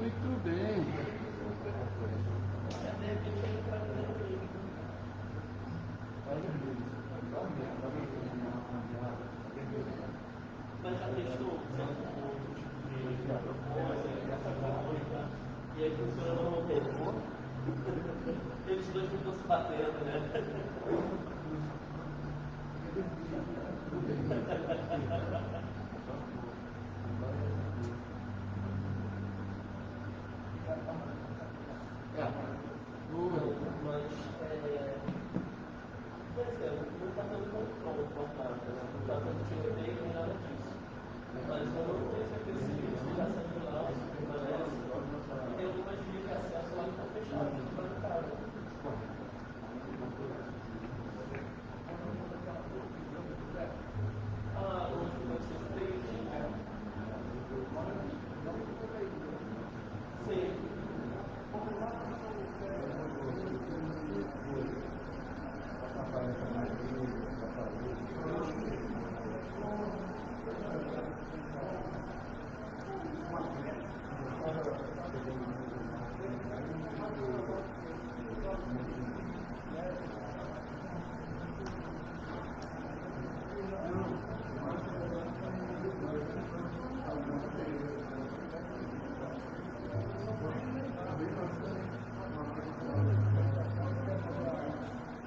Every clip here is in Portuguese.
Muito bem. Mas já testou certo ponto de essa coisa, e aí funciona normalmente. Eles dois ficam se batendo, né? Mas, pois é, não está dando controle por nada, né? Não está dando tiroteio nem nada disso. Mas eu não tenho certeza se isso já saiu lá, se permanece, e tem algumas vias de acesso lá que estão fechadas, que estão em casa. Ah, onde vocês têm? Sim.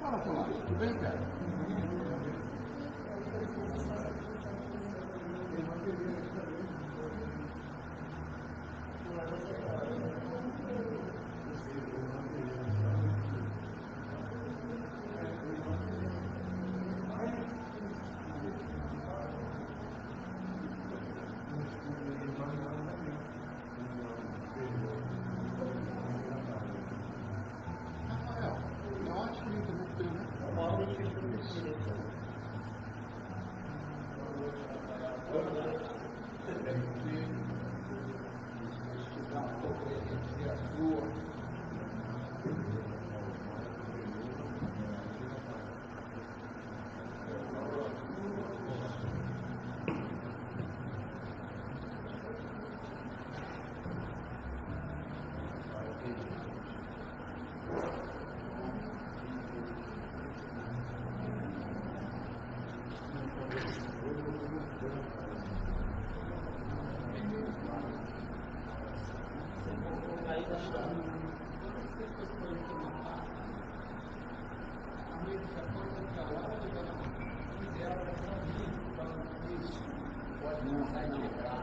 Fala, Tomás, tudo bem, cara? Rafael, é ótimo que interrompeu, né? Estudar um pouco de literatura. Ainda está. Pode não sair na letra.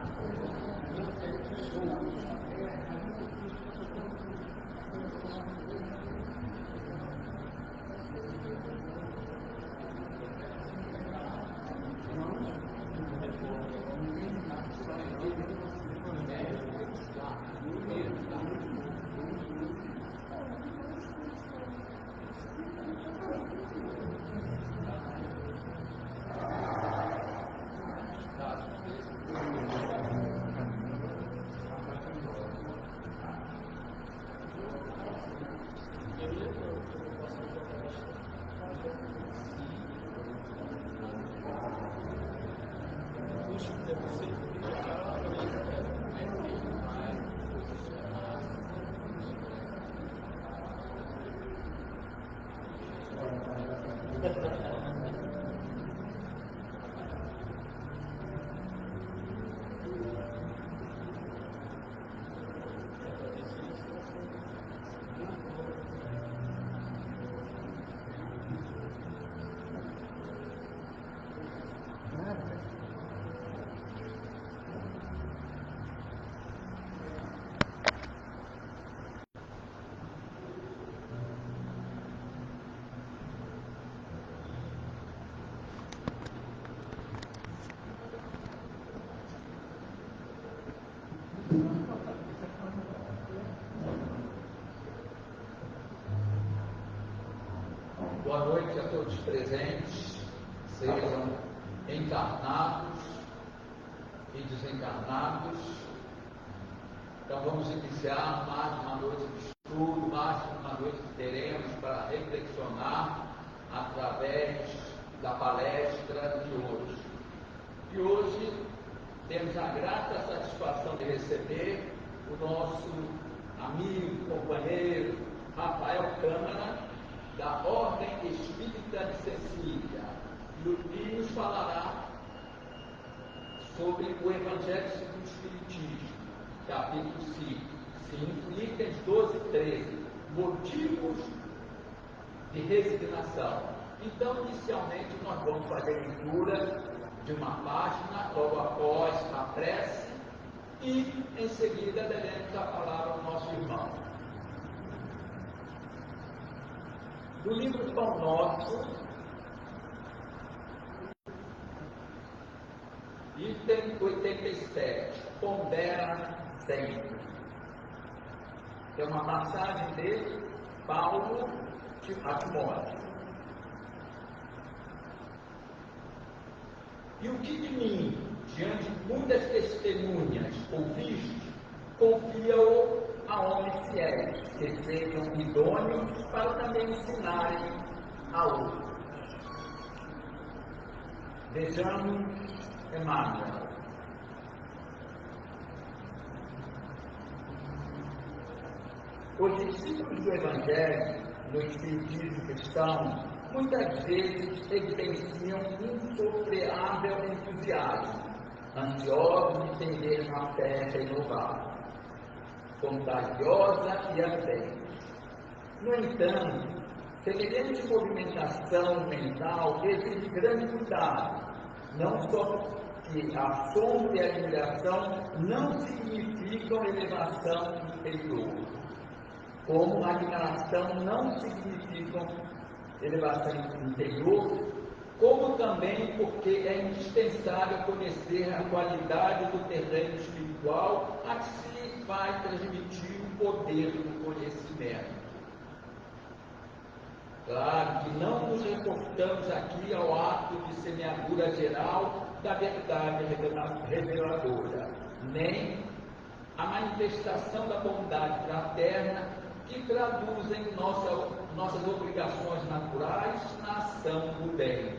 Boa noite a todos presentes, sejam encarnados e desencarnados. Então vamos iniciar mais uma noite de estudo, mais uma noite que teremos para reflexionar através da palestra de hoje. E hoje temos a grata satisfação de receber o nosso amigo, companheiro, Rafael Câmara, da Ordem Espírita de Cecília, e nos falará sobre o Evangelho segundo o Espiritismo, capítulo 5, itens 12 e 13, motivos de resignação. Então, inicialmente, nós vamos fazer a leitura de uma página, logo após a prece, e em seguida daremos a palavra ao nosso irmão. Do livro Pão Nosso, item 87, pondera sempre. É uma passagem de Paulo a Timóteo. E o que de mim, diante de muitas testemunhas ouviste, confia-o a homens fiéis, que sejam idôneos para também ensinarem a outros. Vejamos Emmanuel. Os discípulos do Evangelho, no espiritismo cristão, muitas vezes evidenciam um insofreável entusiasmo, ansiosos de entender uma fé renovada, contagiosa e ardente. No entanto, semelhante movimentação mental exige grande cuidado, não só que assombro e admiração não significam elevação interior, como admiração não significam elevação interior, como também porque é indispensável conhecer a qualidade do terreno espiritual a que se vai transmitir o poder do conhecimento. Claro que não nos reportamos aqui ao ato de semeadura geral da verdade reveladora, nem a manifestação da bondade fraterna que traduzem nossas obrigações naturais na ação do bem,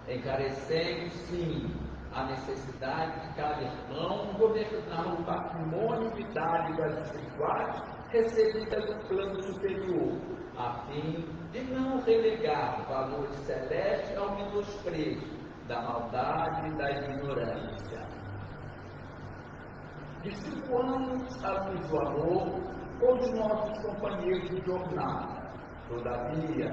encarecendo, sim, a necessidade de cada irmão governar o patrimônio vital das espirituais recebidas do plano superior, a fim de não relegar valores celestes ao menosprezo da maldade e da ignorância. Distribuamos a luz do amor com os nossos companheiros de jornada. Todavia,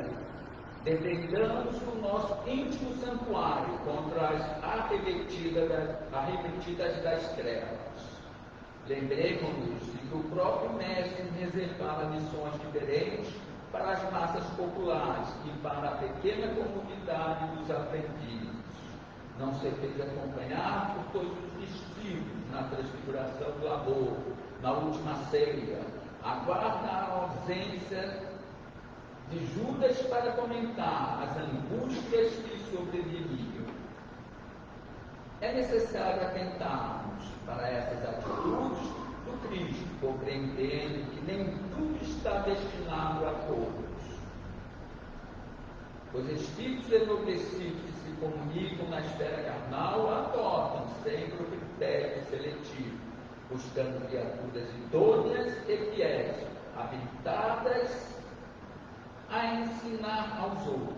defendamos o nosso íntimo santuário contra as arremetidas das trevas. Lembremos-nos de que o próprio Mestre reservava missões diferentes para as massas populares e para a pequena comunidade dos aprendidos. Não se fez acompanhar por todos os discípulos na transfiguração do amor, na última ceia. Aguarda a ausência de Judas para comentar as angústias que sobreviriam. É necessário atentarmos para essas atitudes do Cristo, compreendendo que nem tudo está destinado a todos. Os espíritos enobrecidos que se comunicam na esfera carnal adotam sempre o critério seletivo, buscando criaturas idôneas e fiéis, habilitadas a ensinar aos outros.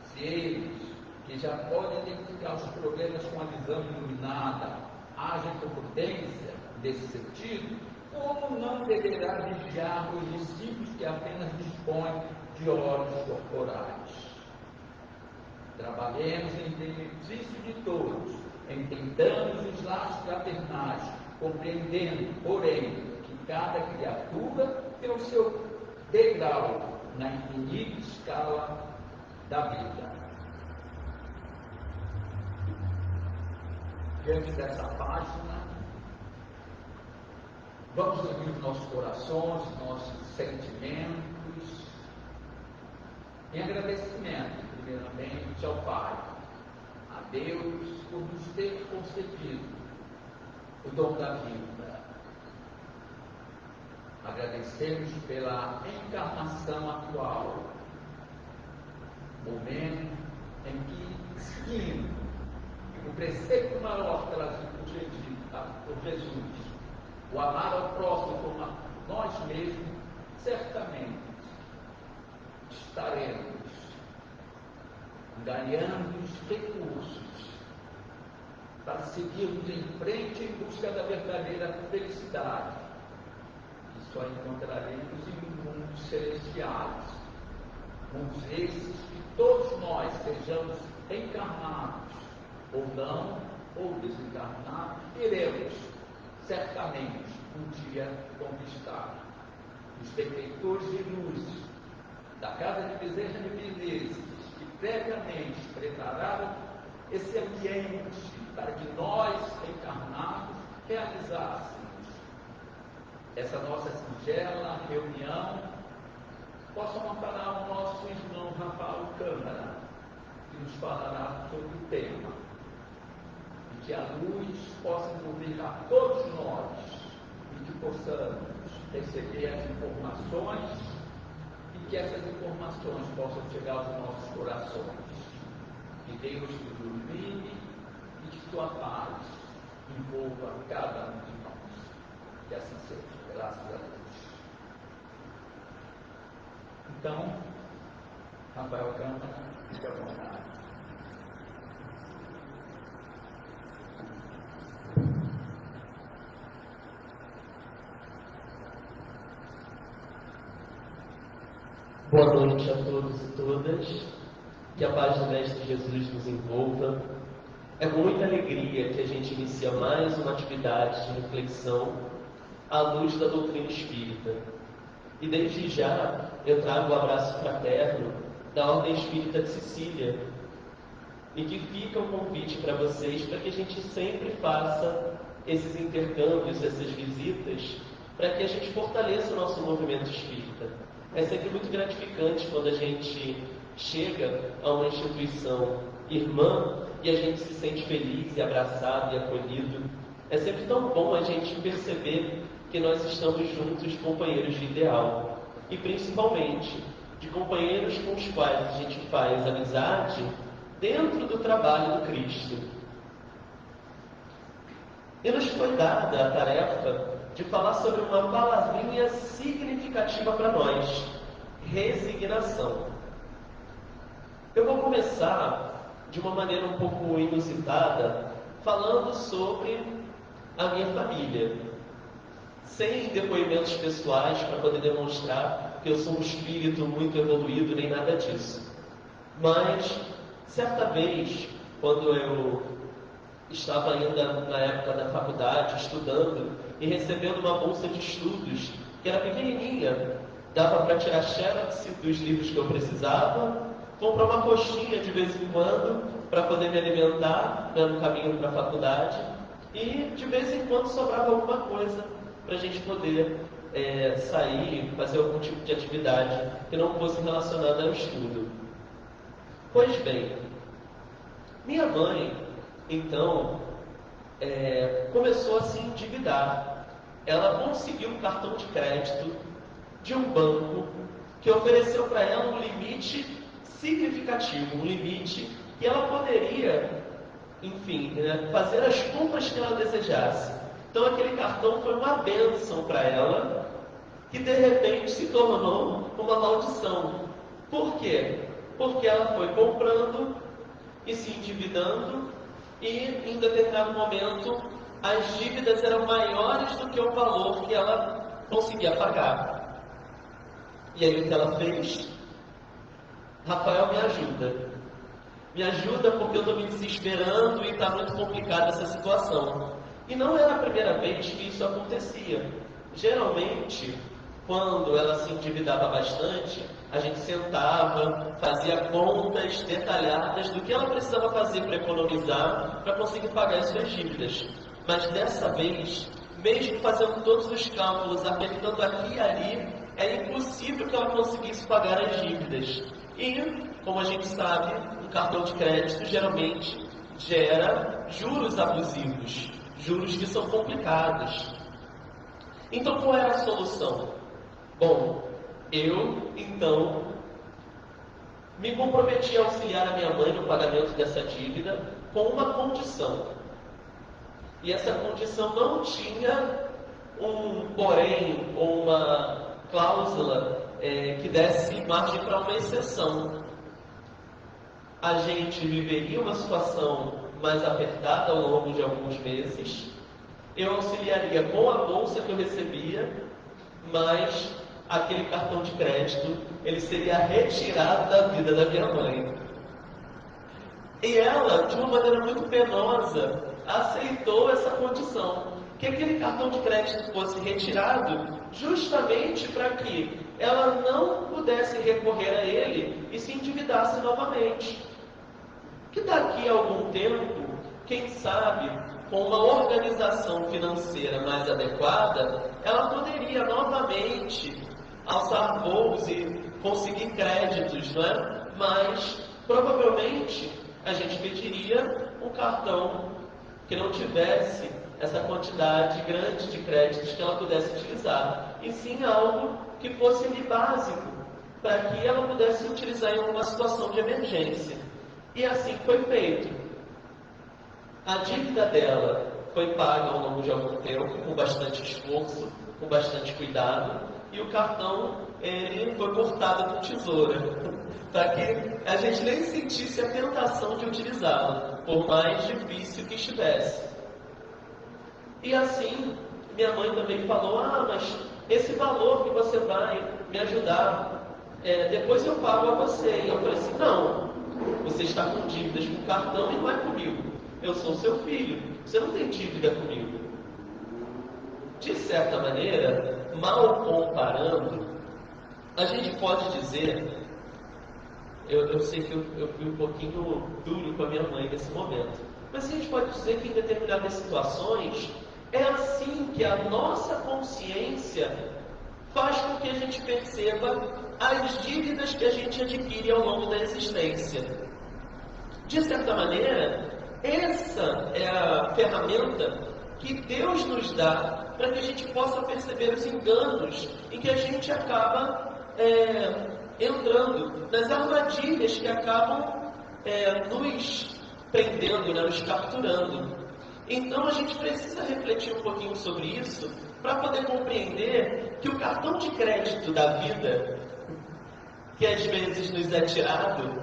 Se eles, que já podem identificar os problemas com a visão iluminada, agem com prudência nesse sentido, como não deverá vigiar os discípulos que apenas dispõem de olhos corporais? Trabalhemos em benefício de todos, entendamos os laços fraternais, compreendendo, porém, que cada criatura tem o seu degrau na infinita escala da vida. Diante dessa página, vamos unir os nossos corações, nossos sentimentos, em agradecimento, primeiramente, ao Pai, a Deus, por nos ter concedido o dom da vida. Agradecemos pela encarnação atual, momento em que seguimos o preceito maior trazido por Jesus, o amar ao próximo como a nós mesmos, certamente estaremos ganhando recursos para seguirmos em frente em busca da verdadeira felicidade, que só encontraremos em mundos celestiais, mundos esses que todos nós, sejamos encarnados ou não, ou desencarnados, iremos certamente um dia conquistar. Os benfeitores de luz da Casa de Bezerra de Menezes, que previamente prepararam esse ambiente para que nós, encarnados, realizássemos essa nossa singela reunião, possam amparar o nosso irmão Rafael Câmara, que nos falará sobre o tema, e que a luz possa envolver a todos nós, e que possamos receber as informações, e que essas informações possam chegar aos nossos corações. Que Deus nos ilumine e que sua paz envolva cada um de nós. Que assim seja, graças a Deus. Então, Rafael Câmara, fique à vontade. Boa noite a todos e todas. Que a paz do Mestre Jesus nos envolva. É com muita alegria que a gente inicia mais uma atividade de reflexão à luz da doutrina espírita. E desde já eu trago o abraço fraterno da Ordem Espírita de Sicília, e que fica um convite para vocês para que a gente sempre faça esses intercâmbios, essas visitas, para que a gente fortaleça o nosso movimento espírita. É sempre muito gratificante quando a gente chega a uma instituição irmã e a gente se sente feliz e abraçado e acolhido. É sempre tão bom a gente perceber que nós estamos juntos, companheiros de ideal, e principalmente de companheiros com os quais a gente faz amizade dentro do trabalho do Cristo. E nos foi dada a tarefa de falar sobre uma palavrinha significativa para nós: resignação. Eu vou começar de uma maneira um pouco inusitada, falando sobre a minha família, sem depoimentos pessoais para poder demonstrar que eu sou um espírito muito evoluído, nem nada disso. Mas, certa vez, quando eu estava ainda na época da faculdade, estudando e recebendo uma bolsa de estudos, que era pequenininha, dava para tirar xerox dos livros que eu precisava, comprar uma coxinha de vez em quando para poder me alimentar no caminho para a faculdade, e de vez em quando sobrava alguma coisa para a gente poder sair, fazer algum tipo de atividade que não fosse relacionada ao estudo. Pois bem, minha mãe, então, começou a se endividar. Ela conseguiu um cartão de crédito de um banco que ofereceu para ela um limite significativo, um limite que ela poderia, enfim, fazer as compras que ela desejasse. Então aquele cartão foi uma bênção para ela, que de repente se tornou uma maldição. Por quê? Porque ela foi comprando e se endividando, e em determinado momento as dívidas eram maiores do que o valor que ela conseguia pagar. E aí o que ela fez? Rafael, me ajuda. Me ajuda porque eu estou me desesperando e está muito complicada essa situação. E não era a primeira vez que isso acontecia. Geralmente, quando ela se endividava bastante, a gente sentava, fazia contas detalhadas do que ela precisava fazer para economizar, para conseguir pagar as suas dívidas. Mas dessa vez, mesmo fazendo todos os cálculos, apertando aqui e ali, é impossível que ela conseguisse pagar as dívidas. E, como a gente sabe, um cartão de crédito geralmente gera juros abusivos, juros que são complicados. Então, qual era a solução? Bom, eu, então, me comprometi a auxiliar a minha mãe no pagamento dessa dívida com uma condição. E essa condição não tinha porém ou uma cláusula que desse margem para uma exceção. A gente viveria uma situação mais apertada ao longo de alguns meses, eu auxiliaria com a bolsa que eu recebia, mas aquele cartão de crédito, ele seria retirado da vida da minha mãe. E ela, de uma maneira muito penosa, aceitou essa condição, que aquele cartão de crédito fosse retirado justamente para que ela não pudesse recorrer a ele e se endividasse novamente. Que daqui a algum tempo, quem sabe, com uma organização financeira mais adequada, ela poderia novamente alçar voos e conseguir créditos, não é? Mas provavelmente a gente pediria um cartão que não tivesse essa quantidade grande de créditos que ela pudesse utilizar, e sim algo que fosse ali básico, para que ela pudesse utilizar em uma situação de emergência. E assim foi feito. A dívida dela foi paga ao longo de algum tempo, com bastante esforço, com bastante cuidado, e o cartão ele foi cortado com tesoura, para que a gente nem sentisse a tentação de utilizá-lo, por mais difícil que estivesse. E assim, minha mãe também falou, mas esse valor que você vai me ajudar, depois eu pago a você. E eu falei assim, não, você está com dívidas com o cartão e não é comigo. Eu sou seu filho, você não tem dívida comigo. De certa maneira, mal comparando, a gente pode dizer, eu sei que eu fui um pouquinho duro com a minha mãe nesse momento, mas a gente pode dizer que em determinadas situações, é assim que a nossa consciência faz com que a gente perceba as dívidas que a gente adquire ao longo da existência. De certa maneira, essa é a ferramenta que Deus nos dá para que a gente possa perceber os enganos em que a gente acaba entrando, nas armadilhas que acabam nos prendendo, nos capturando. Então a gente precisa refletir um pouquinho sobre isso para poder compreender que o cartão de crédito da vida, que às vezes nos é tirado,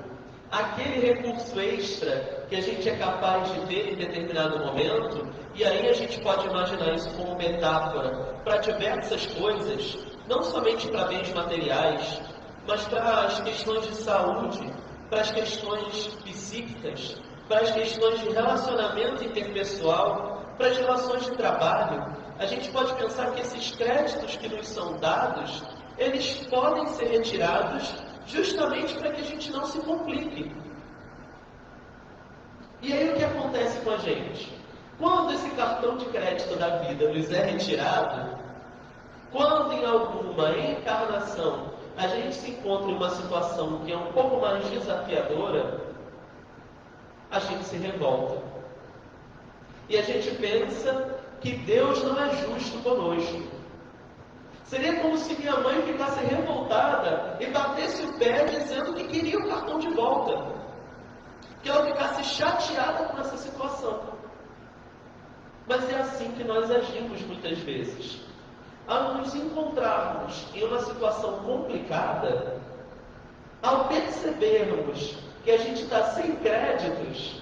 aquele recurso extra que a gente é capaz de ter em determinado momento, e aí a gente pode imaginar isso como metáfora para diversas coisas, não somente para bens materiais, mas para as questões de saúde, para as questões psíquicas, para as questões de relacionamento interpessoal, para as relações de trabalho. A gente pode pensar que esses créditos que nos são dados, eles podem ser retirados justamente para que a gente não se complique. E aí o que acontece com a gente? Quando esse cartão de crédito da vida nos é retirado, quando em alguma encarnação a gente se encontra em uma situação que é um pouco mais desafiadora, a gente se revolta. E a gente pensa que Deus não é justo conosco. Seria como se minha mãe ficasse revoltada e batesse o pé dizendo que queria o cartão de volta. Que ela ficasse chateada com essa situação. Mas é assim que nós agimos muitas vezes. Ao nos encontrarmos em uma situação complicada, ao percebermos que a gente está sem créditos,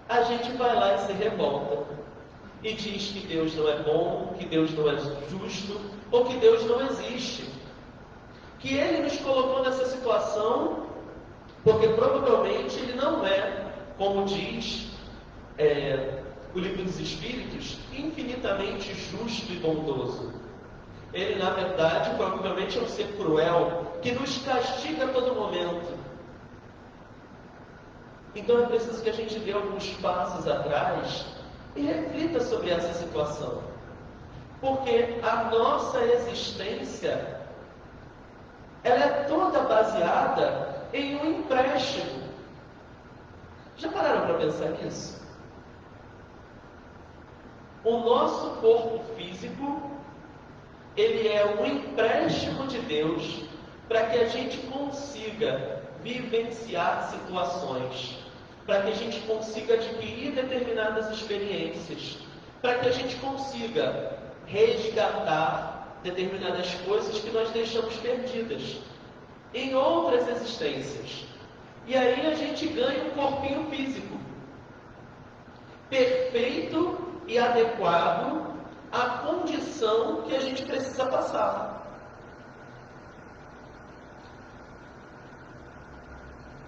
a gente vai lá e se revolta. E diz que Deus não é bom, que Deus não é justo, ou que Deus não existe. Que Ele nos colocou nessa situação, porque provavelmente Ele não é, como diz o Livro dos Espíritos, infinitamente justo e bondoso. Ele, na verdade, provavelmente é um ser cruel, que nos castiga a todo momento. Então é preciso que a gente dê alguns passos atrás e reflita sobre essa situação. Porque a nossa existência, ela é toda baseada em um empréstimo. Já pararam para pensar nisso? O nosso corpo físico, ele é um empréstimo de Deus para que a gente consiga vivenciar situações, para que a gente consiga adquirir determinadas experiências, para que a gente consiga resgatar determinadas coisas que nós deixamos perdidas em outras existências. E aí a gente ganha um corpinho físico perfeito e adequado à condição que a gente precisa passar.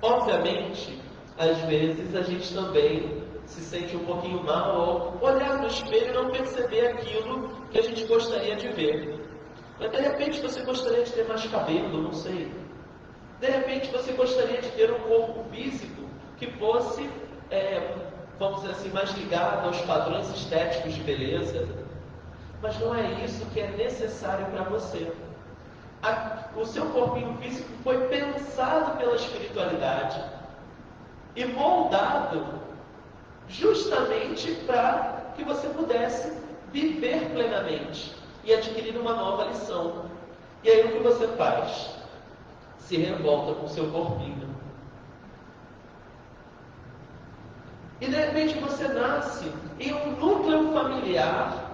Obviamente, às vezes a gente também se sente um pouquinho mal ao olhar no espelho e não perceber aquilo que a gente gostaria de ver. Mas de repente você gostaria de ter mais cabelo, não sei. De repente você gostaria de ter um corpo físico que fosse, vamos dizer assim, mais ligado aos padrões estéticos de beleza. Mas não é isso que é necessário para você. O seu corpinho físico foi pensado pela espiritualidade e moldado justamente para que você pudesse viver plenamente e adquirir uma nova lição. E aí o que você faz? Se revolta com o seu corpinho. E de repente você nasce em um núcleo familiar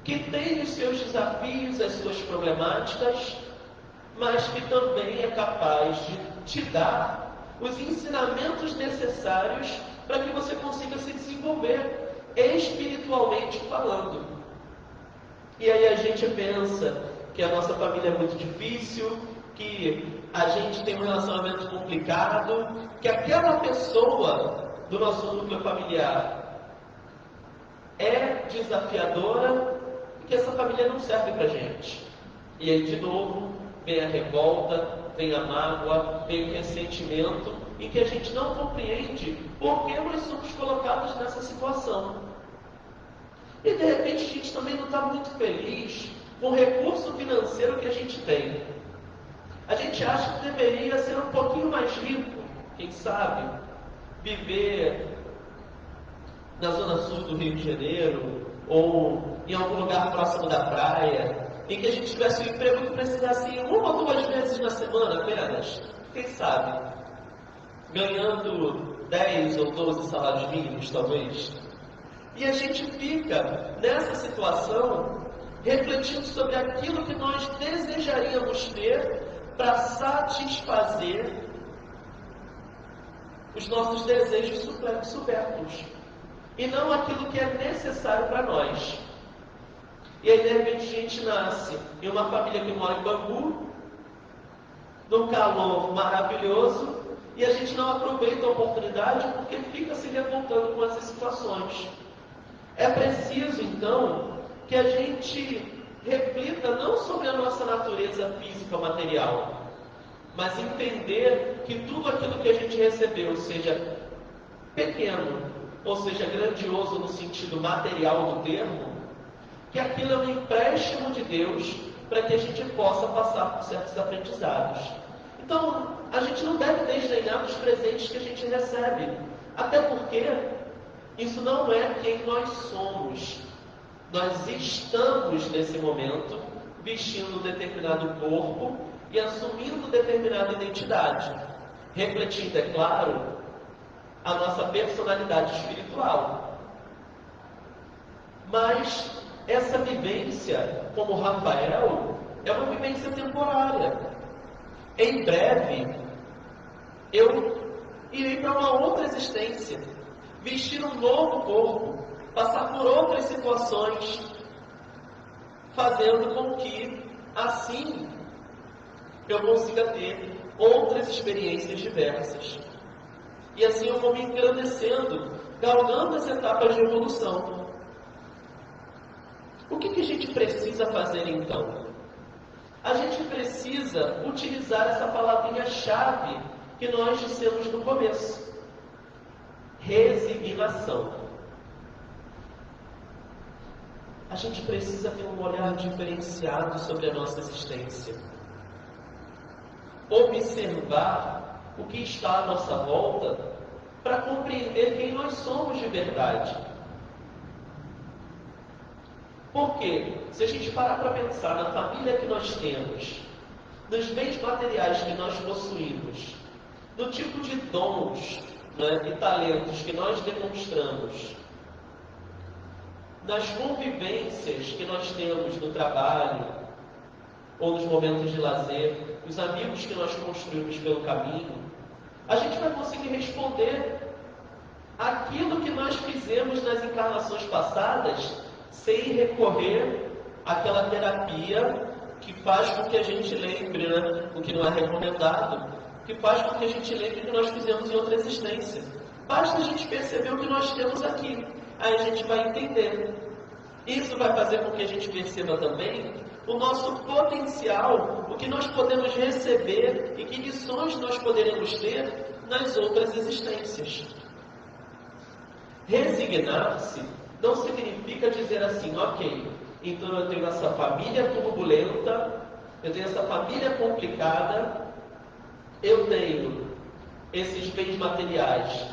que tem os seus desafios, as suas problemáticas, mas que também é capaz de te dar os ensinamentos necessários para que você consiga se desenvolver espiritualmente falando. E aí a gente pensa que a nossa família é muito difícil, que a gente tem um relacionamento complicado, que aquela pessoa do nosso núcleo familiar é desafiadora, que essa família não serve pra gente. E aí de novo vem a revolta, vem a mágoa, vem o ressentimento, em que a gente não compreende por que nós somos colocados nessa situação. E de repente a gente também não está muito feliz com o recurso financeiro que a gente tem. A gente acha que deveria ser um pouquinho mais rico, quem sabe, viver na zona sul do Rio de Janeiro, ou em algum lugar próximo da praia, em que a gente tivesse um emprego que precisasse ir 1 ou 2 vezes na semana apenas, quem sabe, ganhando 10 ou 12 salários mínimos talvez. E a gente fica nessa situação refletindo sobre aquilo que nós desejaríamos ter para satisfazer os nossos desejos supérfluos. E não aquilo que é necessário para nós. E aí de repente a gente nasce em uma família que mora em Bangu, num calor maravilhoso, e a gente não aproveita a oportunidade porque fica se revoltando com essas situações. É preciso então que a gente reflita não sobre a nossa natureza física material, mas entender que tudo aquilo que a gente recebeu, seja pequeno, ou seja, grandioso no sentido material do termo, que aquilo é um empréstimo de Deus para que a gente possa passar por certos aprendizados. Então, a gente não deve desdenhar dos presentes que a gente recebe, até porque isso não é quem nós somos. Nós estamos, nesse momento, vestindo um determinado corpo e assumindo determinada identidade, refletindo, é claro, a nossa personalidade espiritual. Mas essa vivência, como Rafael, é uma vivência temporária. Em breve, eu irei para uma outra existência, vestir um novo corpo, passar por outras situações, fazendo com que, assim, eu consiga ter outras experiências diversas. E assim eu vou me engrandecendo, galgando as etapas de evolução. O que a gente precisa fazer então? A gente precisa utilizar essa palavrinha-chave que nós dissemos no começo. Resignação. A gente precisa ter um olhar diferenciado sobre a nossa existência. Observar o que está à nossa volta para compreender quem nós somos de verdade. Porque, se a gente parar para pensar na família que nós temos, nos bens materiais que nós possuímos, no tipo de dons, né, e talentos que nós demonstramos, nas convivências que nós temos no trabalho, ou nos momentos de lazer, os amigos que nós construímos pelo caminho, a gente vai conseguir responder aquilo que nós fizemos nas encarnações passadas, sem recorrer àquela terapia que faz com que a gente lembre, né, o que não é recomendado, que faz com que a gente lembre o que nós fizemos em outra existência. Basta a gente perceber o que nós temos aqui, aí a gente vai entender. Isso vai fazer com que a gente perceba também o nosso potencial, o que nós podemos receber e que lições nós poderemos ter nas outras existências. Resignar-se não significa dizer assim, ok, então eu tenho essa família turbulenta, eu tenho essa família complicada, eu tenho esses bens materiais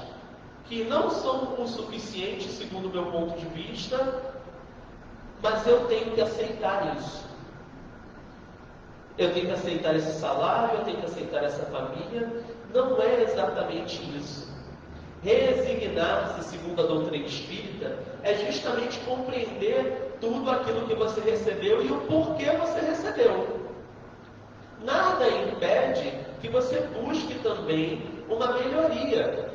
que não são o suficiente segundo o meu ponto de vista, mas eu tenho que aceitar isso. Eu tenho que aceitar esse salário, eu tenho que aceitar essa família. Não é exatamente isso. Resignar-se, segundo a doutrina espírita, é justamente compreender tudo aquilo que você recebeu e o porquê você recebeu. Nada impede que você busque também uma melhoria,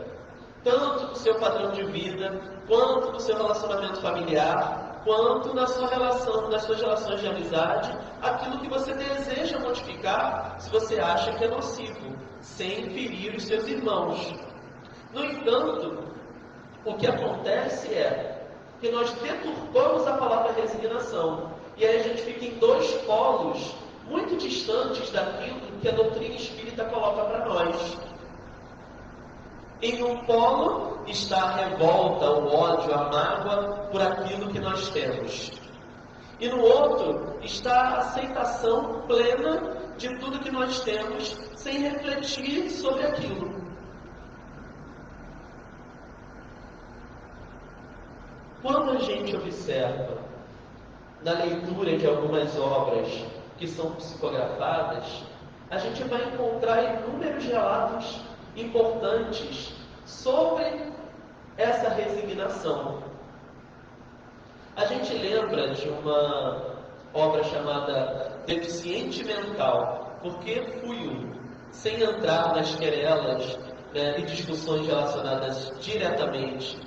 tanto do seu padrão de vida, quanto do seu relacionamento familiar, quanto na sua relação, nas suas relações de amizade, aquilo que você deseja modificar, se você acha que é nocivo, sem ferir os seus irmãos. No entanto, o que acontece é que nós deturpamos a palavra resignação, e aí a gente fica em dois polos muito distantes daquilo que a doutrina espírita coloca para nós. Em um polo está a revolta, o ódio, a mágoa por aquilo que nós temos. E no outro está a aceitação plena de tudo que nós temos, sem refletir sobre aquilo. Quando a gente observa na leitura de algumas obras que são psicografadas, a gente vai encontrar inúmeros relatos importantes sobre essa resignação. A gente lembra de uma obra chamada Deficiente Mental, porque fui um, sem entrar nas querelas, e discussões relacionadas diretamente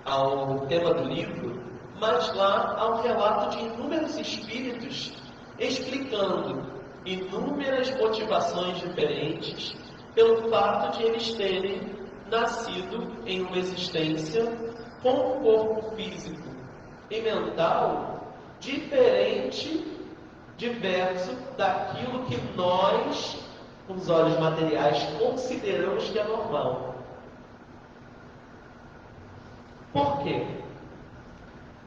ao tema do livro, mas lá há um relato de inúmeros espíritos explicando inúmeras motivações diferentes pelo fato de eles terem nascido em uma existência com um corpo físico e mental diferente, diverso daquilo que nós, com os olhos materiais, consideramos que é normal. Por quê?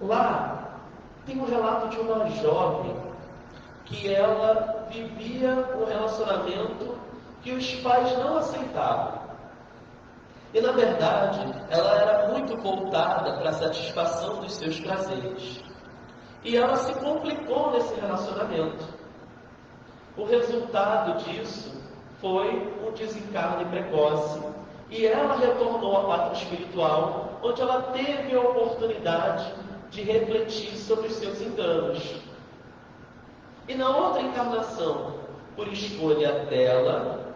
Lá tem um relato de uma jovem que ela vivia um relacionamento que os pais não aceitavam. E, na verdade, ela era muito voltada para a satisfação dos seus prazeres. E ela se complicou nesse relacionamento. O resultado disso foi um desencarne precoce. E ela retornou à pátria espiritual, onde ela teve a oportunidade de refletir sobre os seus enganos. E na outra encarnação, por escolha dela,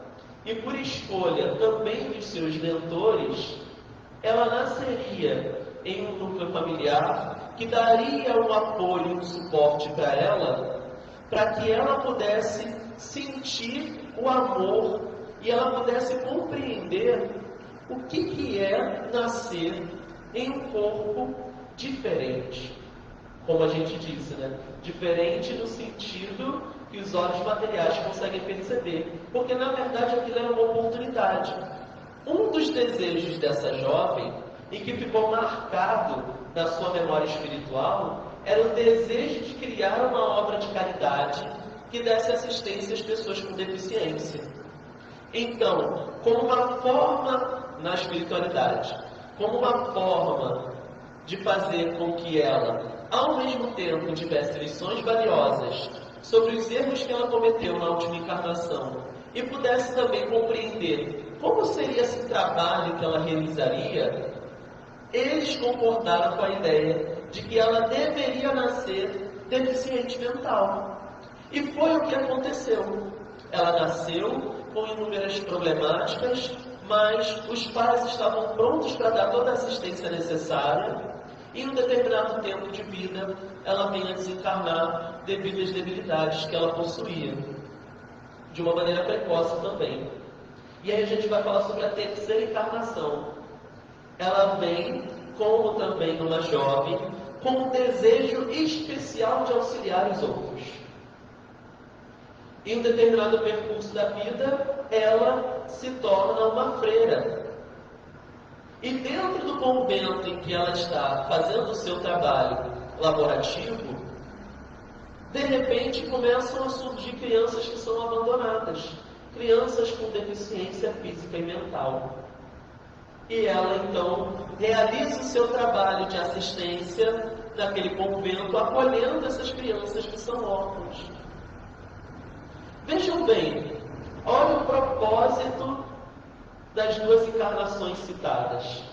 e por escolha também dos seus mentores, ela nasceria em um núcleo familiar que daria um apoio, um suporte para ela, para que ela pudesse sentir o amor e ela pudesse compreender o que é nascer em um corpo diferente. Como a gente disse, né? Diferente no sentido que os olhos materiais conseguem perceber, porque na verdade aquilo era uma oportunidade. Um dos desejos dessa jovem, e que ficou marcado na sua memória espiritual, era o desejo de criar uma obra de caridade que desse assistência às pessoas com deficiência. Então, como uma forma na espiritualidade, como uma forma de fazer com que ela, ao mesmo tempo, tivesse lições valiosas sobre os erros que ela cometeu na última encarnação e pudesse também compreender como seria esse trabalho que ela realizaria, eles concordaram com a ideia de que ela deveria nascer deficiente mental. E foi o que aconteceu. Ela nasceu com inúmeras problemáticas, mas os pais estavam prontos para dar toda a assistência necessária. E em um determinado tempo de vida, ela vem a desencarnar devido às debilidades que ela possuía, de uma maneira precoce também. E aí a gente vai falar sobre a terceira encarnação. Ela vem, como também uma jovem, com um desejo especial de auxiliar os outros. Em um determinado percurso da vida, ela se torna uma freira. E dentro do convento em que ela está fazendo o seu trabalho laborativo, de repente começam a surgir crianças que são abandonadas, crianças com deficiência física e mental. E ela então realiza o seu trabalho de assistência naquele convento, acolhendo essas crianças que são órfãos. Vejam bem, olha o propósito das duas encarnações citadas.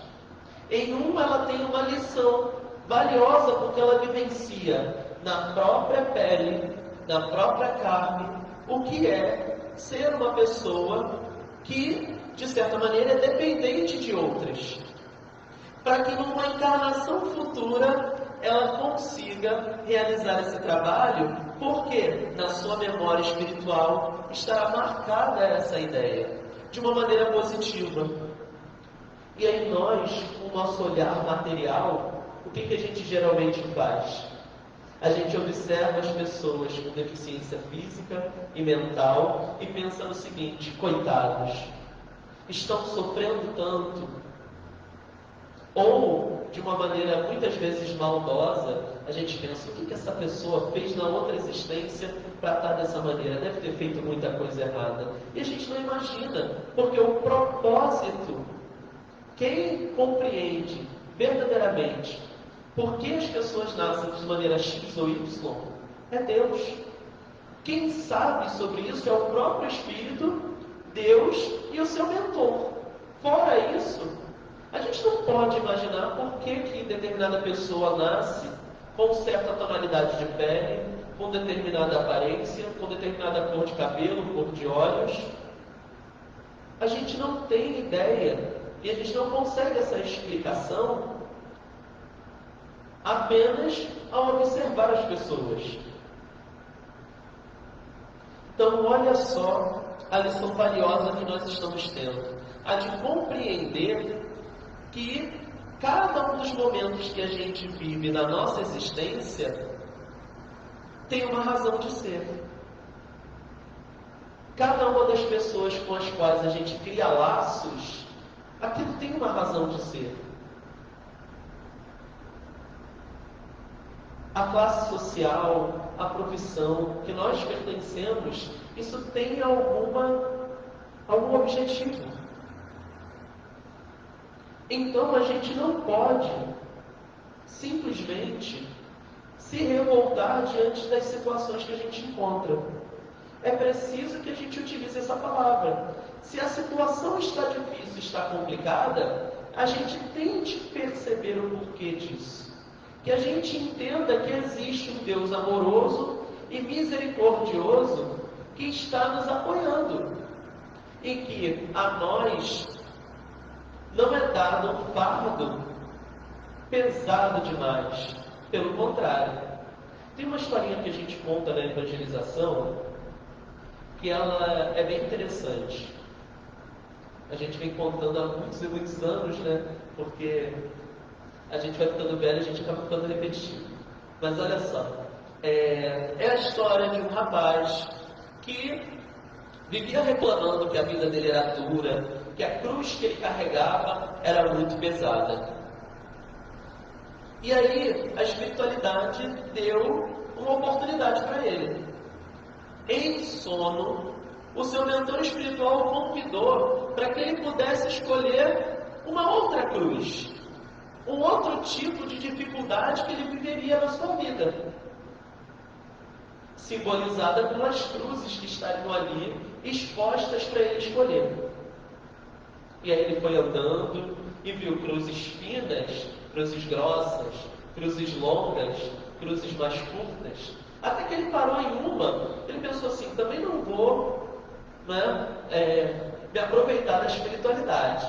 Em uma ela tem uma lição valiosa porque ela vivencia na própria pele, na própria carne, o que é ser uma pessoa que, de certa maneira, é dependente de outras. Para que numa encarnação futura ela consiga realizar esse trabalho, porque na sua memória espiritual estará marcada essa ideia, de uma maneira positiva. E aí nós, com o nosso olhar material, o que a gente geralmente faz? A gente observa as pessoas com deficiência física e mental e pensa no seguinte: coitados, estão sofrendo tanto. Ou, de uma maneira muitas vezes maldosa, a gente pensa: o que essa pessoa fez na outra existência para estar dessa maneira? Deve ter feito muita coisa errada. E a gente não imagina, porque o propósito, quem compreende verdadeiramente por que as pessoas nascem de maneira X ou Y, é Deus. Quem sabe sobre isso é o próprio Espírito, Deus e o seu mentor. Fora isso, a gente não pode imaginar por que determinada pessoa nasce com certa tonalidade de pele, com determinada aparência, com determinada cor de cabelo, cor de olhos. A gente não tem ideia e a gente não consegue essa explicação apenas ao observar as pessoas. Então, olha só a lição valiosa que nós estamos tendo, a de compreender que cada um dos momentos que a gente vive na nossa existência tem uma razão de ser. Cada uma das pessoas com as quais a gente cria laços, aquilo tem uma razão de ser. A classe social, a profissão que nós pertencemos, isso tem algum objetivo. Então a gente não pode simplesmente se revoltar diante das situações que a gente encontra. É preciso que a gente utilize essa palavra. Se a situação está difícil, está complicada, a gente tente perceber o porquê disso. Que a gente entenda que existe um Deus amoroso e misericordioso que está nos apoiando. E que a nós não é dado um fardo pesado demais. Pelo contrário. Tem uma historinha que a gente conta na evangelização que ela é bem interessante. A gente vem contando há muitos e muitos anos, né? Porque a gente vai ficando velho e a gente acaba ficando repetitivo. Mas olha só, é a história de um rapaz que vivia reclamando que a vida dele era dura, que a cruz que ele carregava era muito pesada. E aí a espiritualidade deu uma oportunidade para ele. Em sono, o seu mentor espiritual o convidou para que ele pudesse escolher uma outra cruz, um outro tipo de dificuldade que ele viveria na sua vida, simbolizada pelas cruzes que estariam ali expostas para ele escolher. E aí ele foi andando e viu cruzes finas, cruzes grossas, cruzes longas, cruzes mais curtas, até que ele parou em uma, ele pensou assim, também não vou, né, me aproveitar da espiritualidade.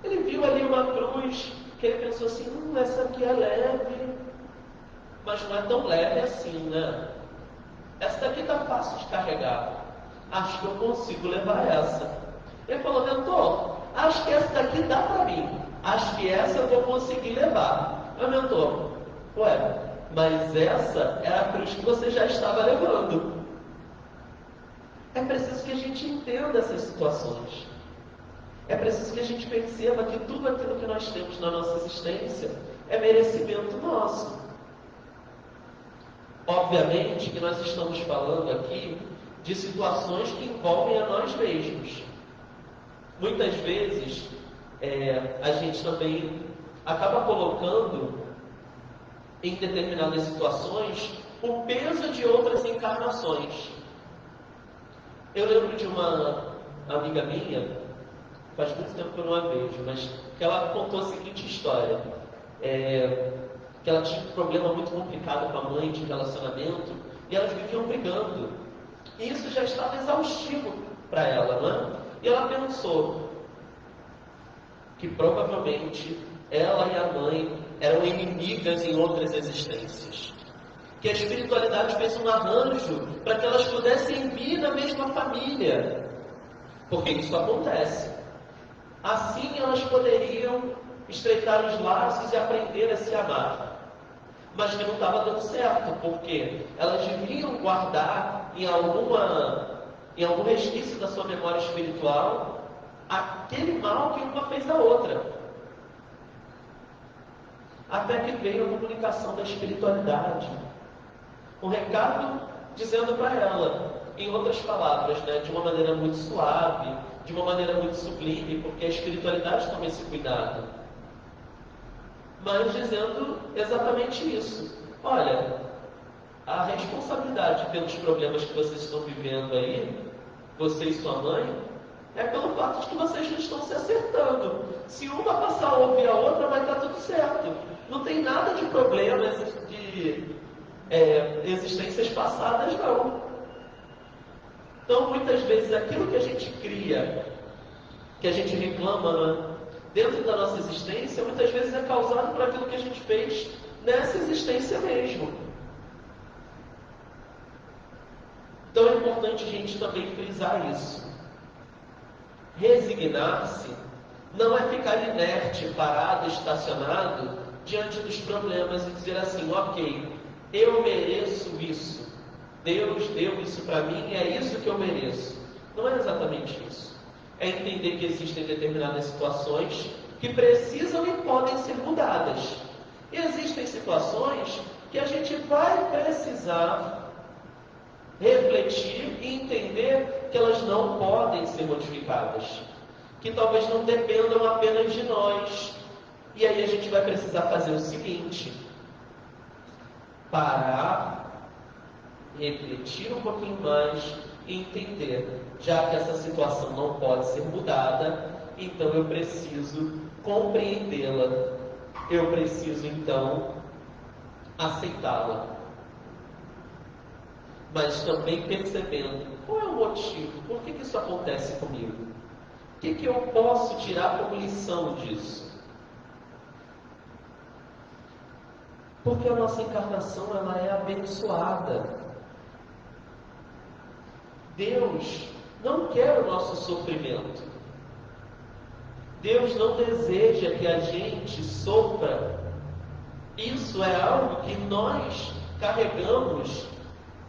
Ele viu ali uma cruz, que ele pensou assim, essa aqui é leve, mas não é tão leve assim, né? Essa daqui está fácil de carregar. Acho que eu consigo levar essa. Ele falou, mentor, acho que essa daqui dá para mim. Acho que essa eu vou conseguir levar. Meu mentor, ué, mas essa é a cruz que você já estava levando. É preciso que a gente entenda essas situações. É preciso que a gente perceba que tudo aquilo que nós temos na nossa existência é merecimento nosso. Obviamente que nós estamos falando aqui de situações que envolvem a nós mesmos. Muitas vezes a gente também acaba colocando em determinadas situações o peso de outras encarnações. Eu lembro de uma amiga minha, faz muito tempo que eu não a vejo, mas que ela contou a seguinte história. Que ela tinha um problema muito complicado com a mãe de relacionamento e elas viviam brigando. E isso já estava exaustivo para ela, né? E ela pensou que provavelmente ela e a mãe eram inimigas em outras existências. Que a espiritualidade fez um arranjo para que elas pudessem vir na mesma família. Porque isso acontece. Assim elas poderiam estreitar os laços e aprender a se amar. Mas que não estava dando certo, porque elas deviam guardar em algum resquício da sua memória espiritual aquele mal que uma fez à outra. Até que veio a comunicação da espiritualidade. Um recado dizendo para ela, em outras palavras, né, de uma maneira muito suave, de uma maneira muito sublime, porque a espiritualidade toma esse cuidado. Mas dizendo exatamente isso. Olha, a responsabilidade pelos problemas que vocês estão vivendo aí, você e sua mãe, é pelo fato de que vocês não estão se acertando. Se uma passar a ouvir a outra, vai estar tudo certo. Não tem nada de problemas de existências passadas, não. Então, muitas vezes, aquilo que a gente cria, que a gente reclama, né, dentro da nossa existência, muitas vezes é causado por aquilo que a gente fez nessa existência mesmo. Então é importante a gente também frisar isso. Resignar-se não é ficar inerte, parado, estacionado diante dos problemas e dizer assim, ok, eu mereço isso. Deus deu isso para mim e é isso que eu mereço. Não é exatamente isso. É entender que existem determinadas situações que precisam e podem ser mudadas. E existem situações que a gente vai precisar refletir e entender que elas não podem ser modificadas. Que talvez não dependam apenas de nós. E aí a gente vai precisar fazer o seguinte: parar, refletir um pouquinho mais e entender, já que essa situação não pode ser mudada, então eu preciso compreendê-la, eu preciso então aceitá-la. Mas também percebendo qual é o motivo, por que isso acontece comigo? O que eu posso tirar como lição disso? Porque a nossa encarnação ela é abençoada. Deus não quer o nosso sofrimento. Deus não deseja que a gente sofra. Isso é algo que nós carregamos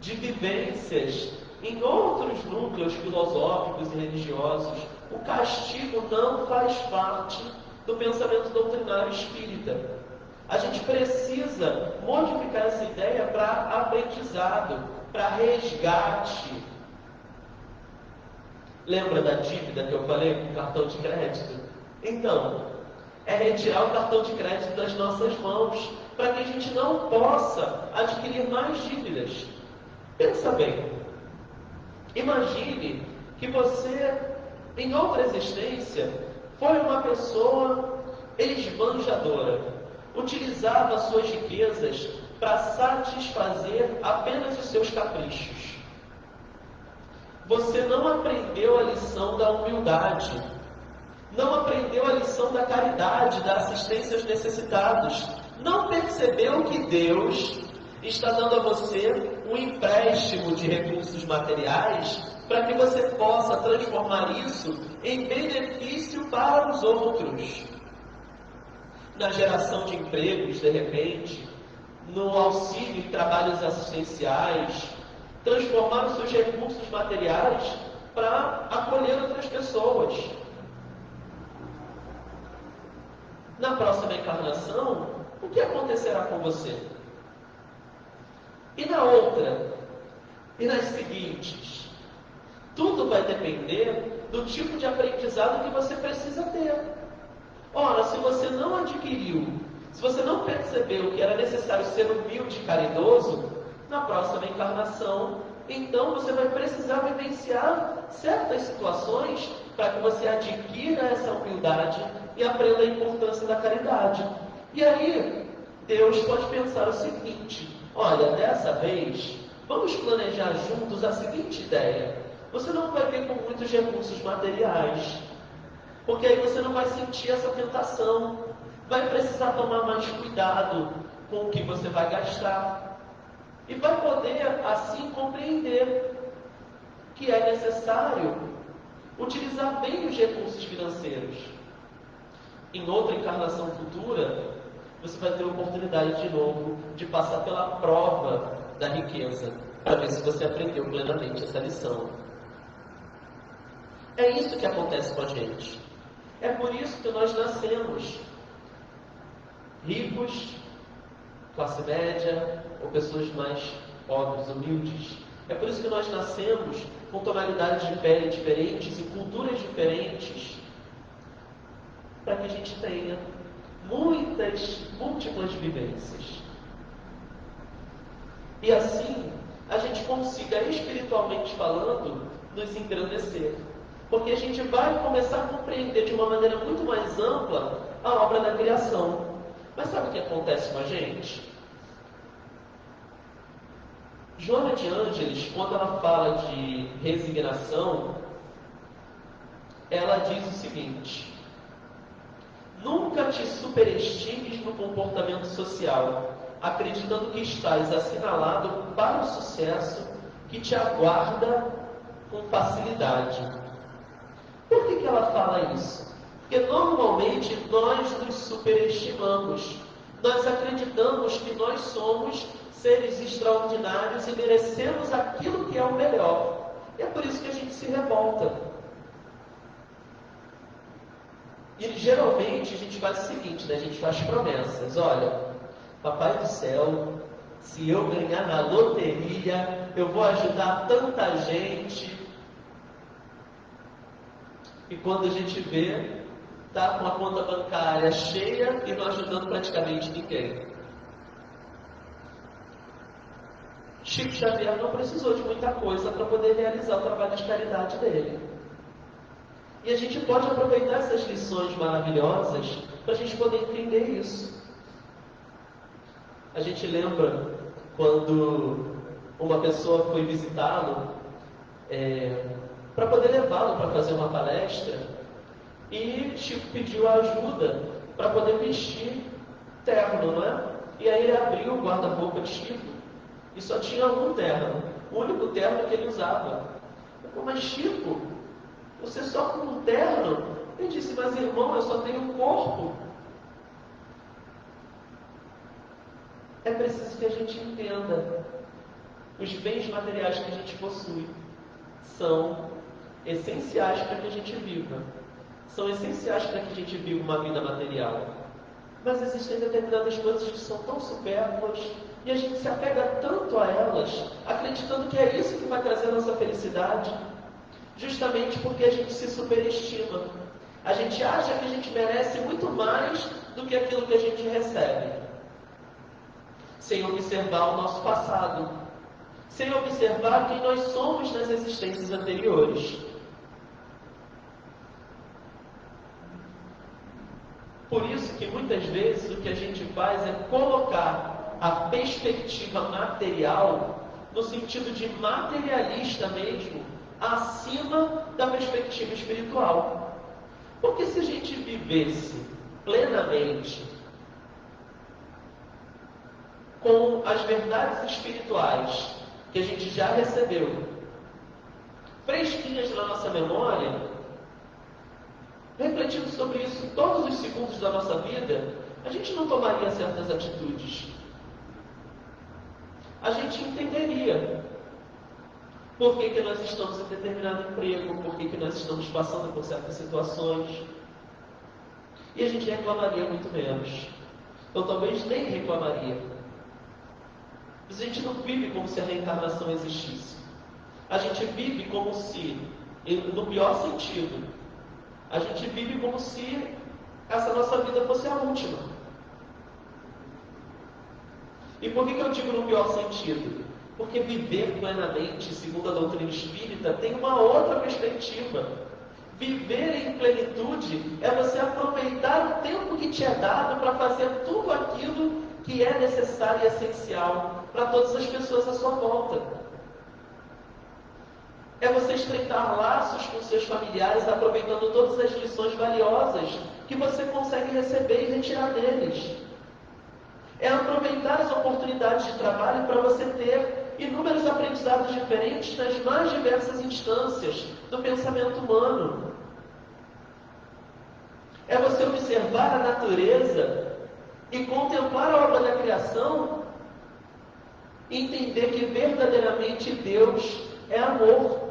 de vivências em outros núcleos filosóficos e religiosos. O castigo não faz parte do pensamento doutrinário espírita. A gente precisa modificar essa ideia para aprendizado, para resgate. Lembra da dívida que eu falei com o cartão de crédito? Então, é retirar o cartão de crédito das nossas mãos, para que a gente não possa adquirir mais dívidas. Pensa bem. Imagine que você, em outra existência, foi uma pessoa esbanjadora. utilizava suas riquezas para satisfazer apenas os seus caprichos. Você não aprendeu a lição da humildade, não aprendeu a lição da caridade, da assistência aos necessitados, não percebeu que Deus está dando a você um empréstimo de recursos materiais para que você possa transformar isso em benefício para os outros. Na geração de empregos, de repente, no auxílio em trabalhos assistenciais, transformar os seus recursos materiais para acolher outras pessoas. Na próxima encarnação, o que acontecerá com você? E na outra? E nas seguintes? Tudo vai depender do tipo de aprendizado que você precisa ter. Ora, se você não adquiriu, se você não percebeu que era necessário ser humilde e caridoso, na próxima encarnação, então você vai precisar vivenciar certas situações para que você adquira essa humildade e aprenda a importância da caridade. E aí, Deus pode pensar o seguinte: olha, dessa vez, vamos planejar juntos a seguinte ideia. Você não vai vir com muitos recursos materiais, porque aí você não vai sentir essa tentação. Vai precisar tomar mais cuidado com o que você vai gastar. E vai poder, assim, compreender que é necessário utilizar bem os recursos financeiros. Em outra encarnação futura, você vai ter a oportunidade de novo de passar pela prova da riqueza, para ver se você aprendeu plenamente essa lição. É isso que acontece com a gente. É por isso que nós nascemos ricos, classe média, ou pessoas mais pobres, humildes. É por isso que nós nascemos com tonalidades de pele diferentes e culturas diferentes, para que a gente tenha múltiplas vivências. E assim, a gente consiga, espiritualmente falando, nos engrandecer. Porque a gente vai começar a compreender de uma maneira muito mais ampla a obra da criação. Mas sabe o que acontece com a gente? Joana de Ângeles, quando ela fala de resignação, ela diz o seguinte: nunca te superestimes no comportamento social, acreditando que estás assinalado para o sucesso que te aguarda com facilidade. Por que ela fala isso? Porque normalmente nós nos superestimamos. Nós acreditamos que nós somos seres extraordinários e merecemos aquilo que é o melhor. E é por isso que a gente se revolta. E geralmente a gente faz o seguinte, né? A gente faz promessas. Olha, Papai do Céu, se eu ganhar na loteria, eu vou ajudar tanta gente. E quando a gente vê, está com a conta bancária cheia e não ajudando praticamente ninguém. Chico Xavier não precisou de muita coisa para poder realizar o trabalho de caridade dele. E a gente pode aproveitar essas lições maravilhosas para a gente poder entender isso. A gente lembra quando uma pessoa foi visitá-lo para poder levá-lo para fazer uma palestra, e Chico pediu ajuda para poder vestir terno, não é? E aí ele abriu o guarda-roupa de Chico e só tinha um terno, o único terno que ele usava. Eu falei: mas Chico, você só com um terno? Ele disse: mas irmão, eu só tenho um corpo. É preciso que a gente entenda: os bens materiais que a gente possui são essenciais para que a gente viva. São essenciais para que a gente viva uma vida material. Mas existem determinadas coisas que são tão supérfluas e a gente se apega tanto a elas, acreditando que é isso que vai trazer a nossa felicidade, justamente porque a gente se superestima. A gente acha que a gente merece muito mais do que aquilo que a gente recebe, sem observar o nosso passado, sem observar quem nós somos nas existências anteriores. Por isso isso que muitas vezes o que a gente faz é colocar a perspectiva material, no sentido de materialista mesmo, acima da perspectiva espiritual. Porque se a gente vivesse plenamente com as verdades espirituais que a gente já recebeu, fresquinhas na nossa memória, refletindo sobre isso todos os segundos da nossa vida, a gente não tomaria certas atitudes. A gente entenderia por que nós estamos em determinado emprego, por que nós estamos passando por certas situações. E a gente reclamaria muito menos. Ou talvez nem reclamaria. Mas a gente não vive como se a reencarnação existisse. A gente vive como se, no pior sentido, a gente vive como se essa nossa vida fosse a última. E por que eu digo no pior sentido? Porque viver plenamente, segundo a doutrina espírita, tem uma outra perspectiva. Viver em plenitude é você aproveitar o tempo que te é dado para fazer tudo aquilo que é necessário e essencial para todas as pessoas à sua volta. É você estreitar laços com seus familiares, aproveitando todas as lições valiosas que você consegue receber e retirar deles. É aproveitar as oportunidades de trabalho para você ter inúmeros aprendizados diferentes nas mais diversas instâncias do pensamento humano. É você observar a natureza e contemplar a obra da criação e entender que verdadeiramente Deus é amor.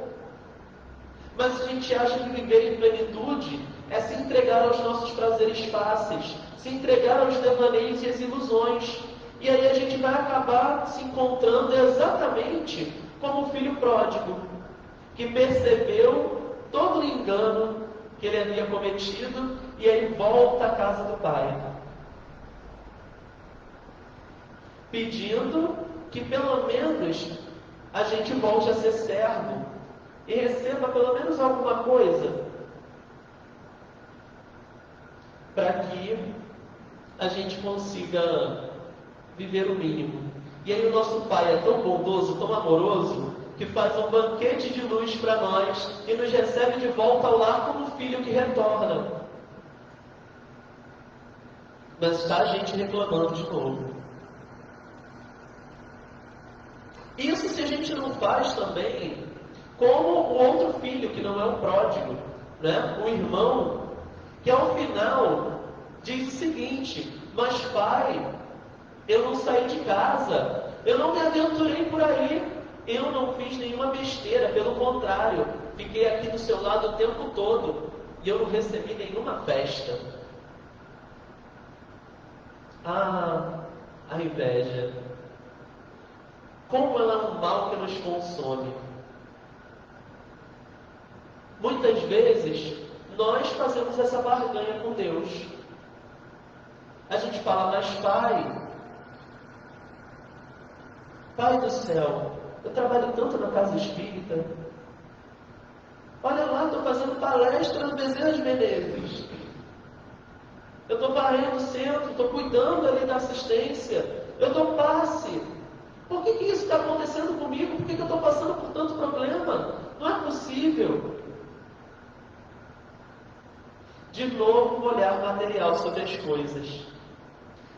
Mas a gente acha que viver em plenitude é se entregar aos nossos prazeres fáceis, se entregar aos devaneios e às ilusões. E aí a gente vai acabar se encontrando exatamente como o filho pródigo, que percebeu todo o engano que ele havia cometido e aí volta à casa do pai, pedindo que pelo menos a gente volte a ser servo e receba pelo menos alguma coisa, para que a gente consiga viver o mínimo. E aí o nosso Pai é tão bondoso, tão amoroso, que faz um banquete de luz para nós e nos recebe de volta ao lar como um filho que retorna. Mas está a gente reclamando de novo. Isso se a gente não faz também como o outro filho, que não é um pródigo, né? O irmão, que ao final diz o seguinte: mas pai, eu não saí de casa, eu não me aventurei por aí, eu não fiz nenhuma besteira, pelo contrário, fiquei aqui do seu lado o tempo todo e eu não recebi nenhuma festa. Ah, a inveja, como ela é um mal que nos consome. Muitas vezes nós fazemos essa barganha com Deus. A gente fala: mas Pai do céu, eu trabalho tanto na casa espírita. Olha lá, estou fazendo palestra no Bezerra de Menezes. Eu estou varrendo o centro, estou cuidando ali da assistência. Eu dou passe. Por que isso está acontecendo comigo? Por que eu estou passando por tanto problema? Não é possível. De novo, um olhar material sobre as coisas.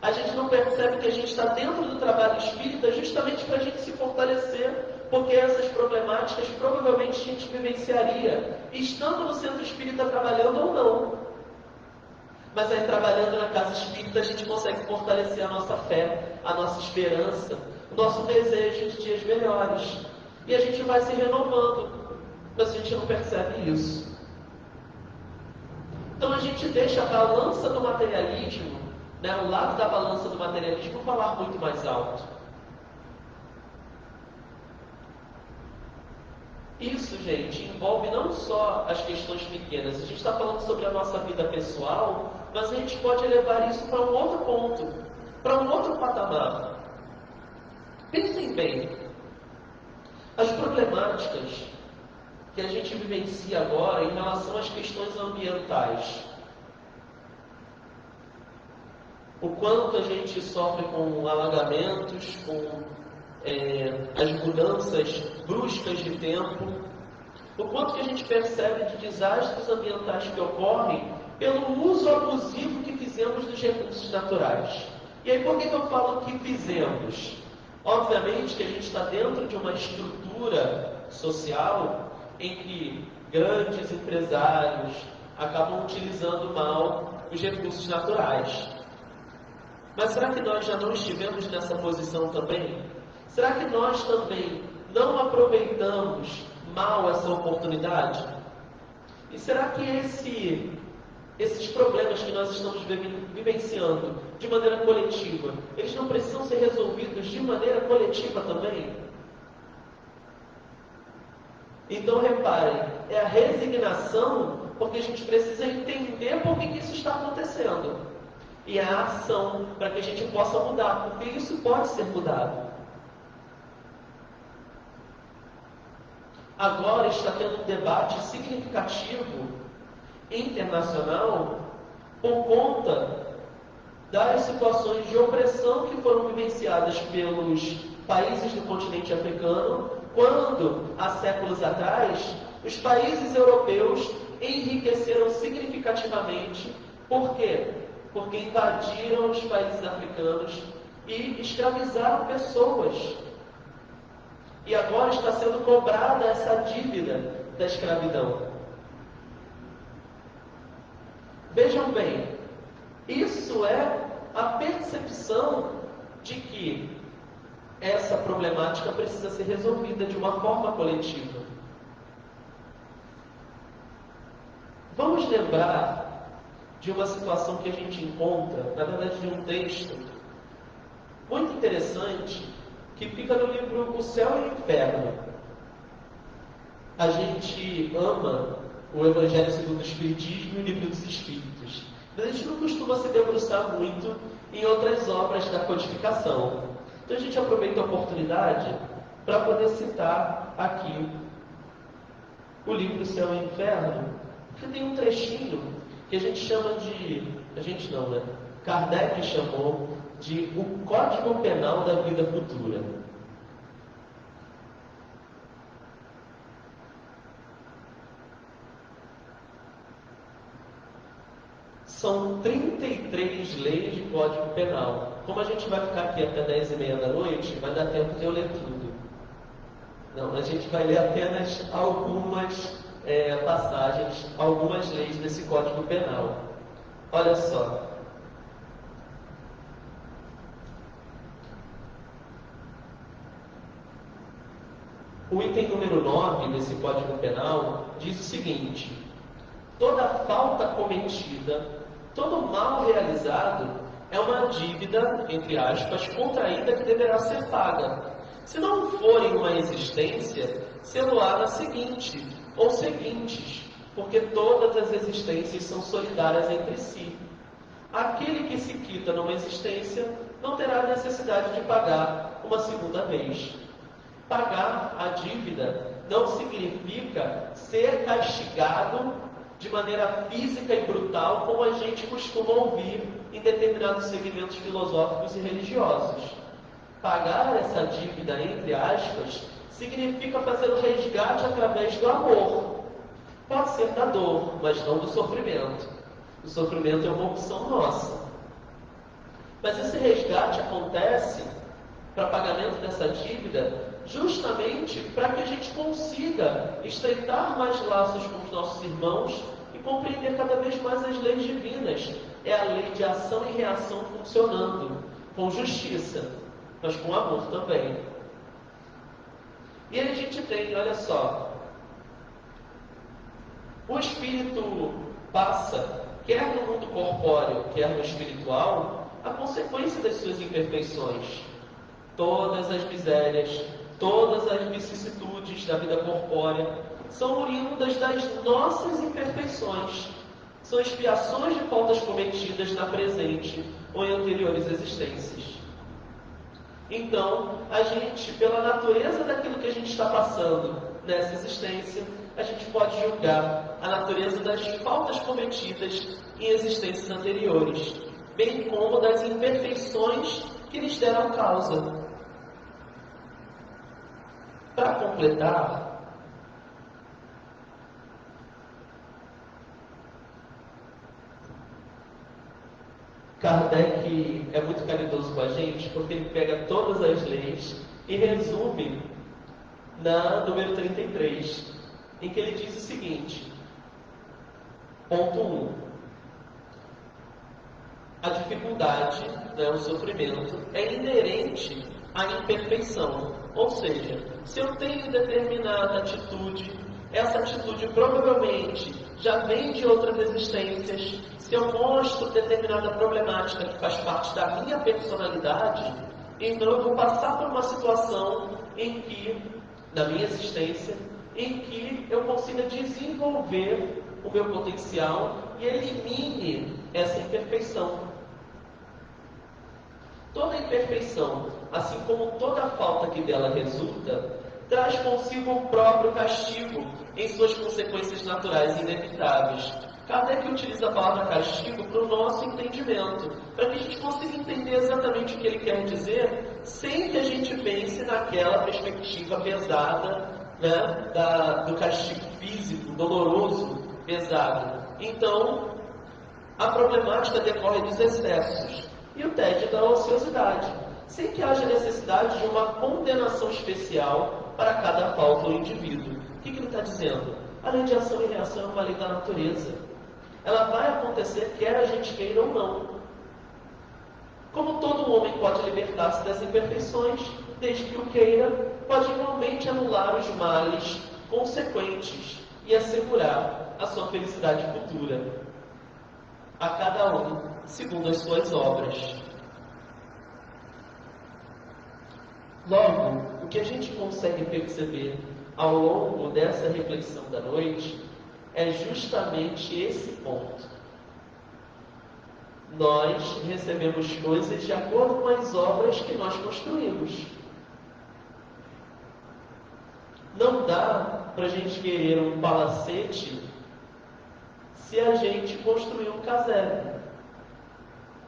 A gente não percebe que a gente está dentro do trabalho espírita justamente para a gente se fortalecer, porque essas problemáticas provavelmente a gente vivenciaria estando no centro espírita trabalhando ou não. Mas aí, trabalhando na casa espírita, a gente consegue fortalecer a nossa fé, a nossa esperança, o nosso desejo de dias melhores. E a gente vai se renovando, mas a gente não percebe isso. Então a gente deixa a balança do materialismo, né, o lado da balança do materialismo, falar muito mais alto. Isso, gente, envolve não só as questões pequenas. A gente está falando sobre a nossa vida pessoal, mas a gente pode levar isso para um outro ponto, para um outro patamar. Pensem bem, as problemáticas que a gente vivencia agora em relação às questões ambientais. o quanto a gente sofre com alagamentos, com as mudanças bruscas de tempo, o quanto que a gente percebe de desastres ambientais que ocorrem pelo uso abusivo que fizemos dos recursos naturais. E aí, por que eu falo que fizemos? Obviamente que a gente está dentro de uma estrutura social em que grandes empresários acabam utilizando mal os recursos naturais. Mas será que nós já não estivemos nessa posição também? Será que nós também não aproveitamos mal essa oportunidade? E será que esses problemas que nós estamos vivenciando de maneira coletiva, eles não precisam ser resolvidos de maneira coletiva também? Então reparem, é a resignação, porque a gente precisa entender por que isso está acontecendo. E a ação para que a gente possa mudar, porque isso pode ser mudado. Agora está tendo um debate significativo internacional por conta das situações de opressão que foram vivenciadas pelos países do continente africano, quando, há séculos atrás, os países europeus enriqueceram significativamente. Por quê? Porque invadiram os países africanos e escravizaram pessoas. E agora está sendo cobrada essa dívida da escravidão. Vejam bem, isso é a percepção de que essa problemática precisa ser resolvida de uma forma coletiva. Vamos lembrar de uma situação que a gente encontra, na verdade de um texto muito interessante, que fica no livro O Céu e o Inferno. A gente ama o Evangelho segundo o Espiritismo e o Livro dos Espíritos, mas a gente não costuma se debruçar muito em outras obras da codificação. Então a gente aproveita a oportunidade para poder citar aqui o livro O Céu e o Inferno, porque tem um trechinho que a gente chama de... A gente não, né? Kardec chamou de o Código Penal da Vida Futura. São 33 leis de Código Penal. Como a gente vai ficar aqui até 10h30 da noite, vai dar tempo de eu ler tudo. Não, a gente vai ler apenas algumas passagens, algumas leis desse Código Penal. Olha só. O item número 9 desse Código Penal diz o seguinte: toda falta cometida, todo mal realizado é uma dívida, entre aspas, contraída que deverá ser paga. Se não for em uma existência, ser-lo-á na seguinte, ou seguintes, porque todas as existências são solidárias entre si. Aquele que se quita numa existência não terá necessidade de pagar uma segunda vez. Pagar a dívida não significa ser castigado de maneira física e brutal, como a gente costuma ouvir em determinados segmentos filosóficos e religiosos. Pagar essa dívida, entre aspas, significa fazer o resgate através do amor. Pode ser da dor, mas não do sofrimento. O sofrimento é uma opção nossa. Mas esse resgate acontece para pagamento dessa dívida justamente para que a gente consiga estreitar mais laços com os nossos irmãos e compreender cada vez mais as leis divinas. É a lei de ação e reação funcionando, com justiça, mas com amor também. E aí a gente tem, olha só, o espírito passa, quer no mundo corpóreo, quer no espiritual, a consequência das suas imperfeições. Todas as misérias, todas as vicissitudes da vida corpórea são oriundas das nossas imperfeições. São expiações de faltas cometidas na presente ou em anteriores existências. Então, a gente, pela natureza daquilo que a gente está passando nessa existência, a gente pode julgar a natureza das faltas cometidas em existências anteriores. bem como das imperfeições que lhes deram causa. Para completar, Kardec é muito caridoso com a gente, porque ele pega todas as leis e resume na número 33, em que ele diz o seguinte: ponto 1. A dificuldade, o sofrimento, é inerente à imperfeição. Ou seja, se eu tenho determinada atitude, essa atitude provavelmente já vem de outras existências. Se eu mostro determinada problemática que faz parte da minha personalidade, então eu vou passar por uma situação em que, na minha existência, em que eu consiga desenvolver o meu potencial e elimine essa imperfeição. Toda imperfeição, assim como toda falta que dela resulta, traz consigo o próprio castigo em suas consequências naturais e inevitáveis. Kardec utiliza a palavra castigo para o nosso entendimento, para que a gente consiga entender exatamente o que ele quer dizer, sem que a gente pense naquela perspectiva pesada, do castigo físico, doloroso, pesado. Então, a problemática decorre dos excessos e o tédio da ociosidade, sem que haja necessidade de uma condenação especial para cada falta ou indivíduo. O que ele está dizendo? A lei de ação e reação é uma lei da natureza. Ela vai acontecer quer a gente queira ou não. Como todo homem pode libertar-se das imperfeições, desde que o queira, pode igualmente anular os males consequentes e assegurar a sua felicidade futura. A cada um, segundo as suas obras. Logo, o que a gente consegue perceber ao longo dessa reflexão da noite é justamente esse ponto. Nós recebemos coisas de acordo com as obras que nós construímos. Não dá para a gente querer um palacete se a gente construiu um casebre.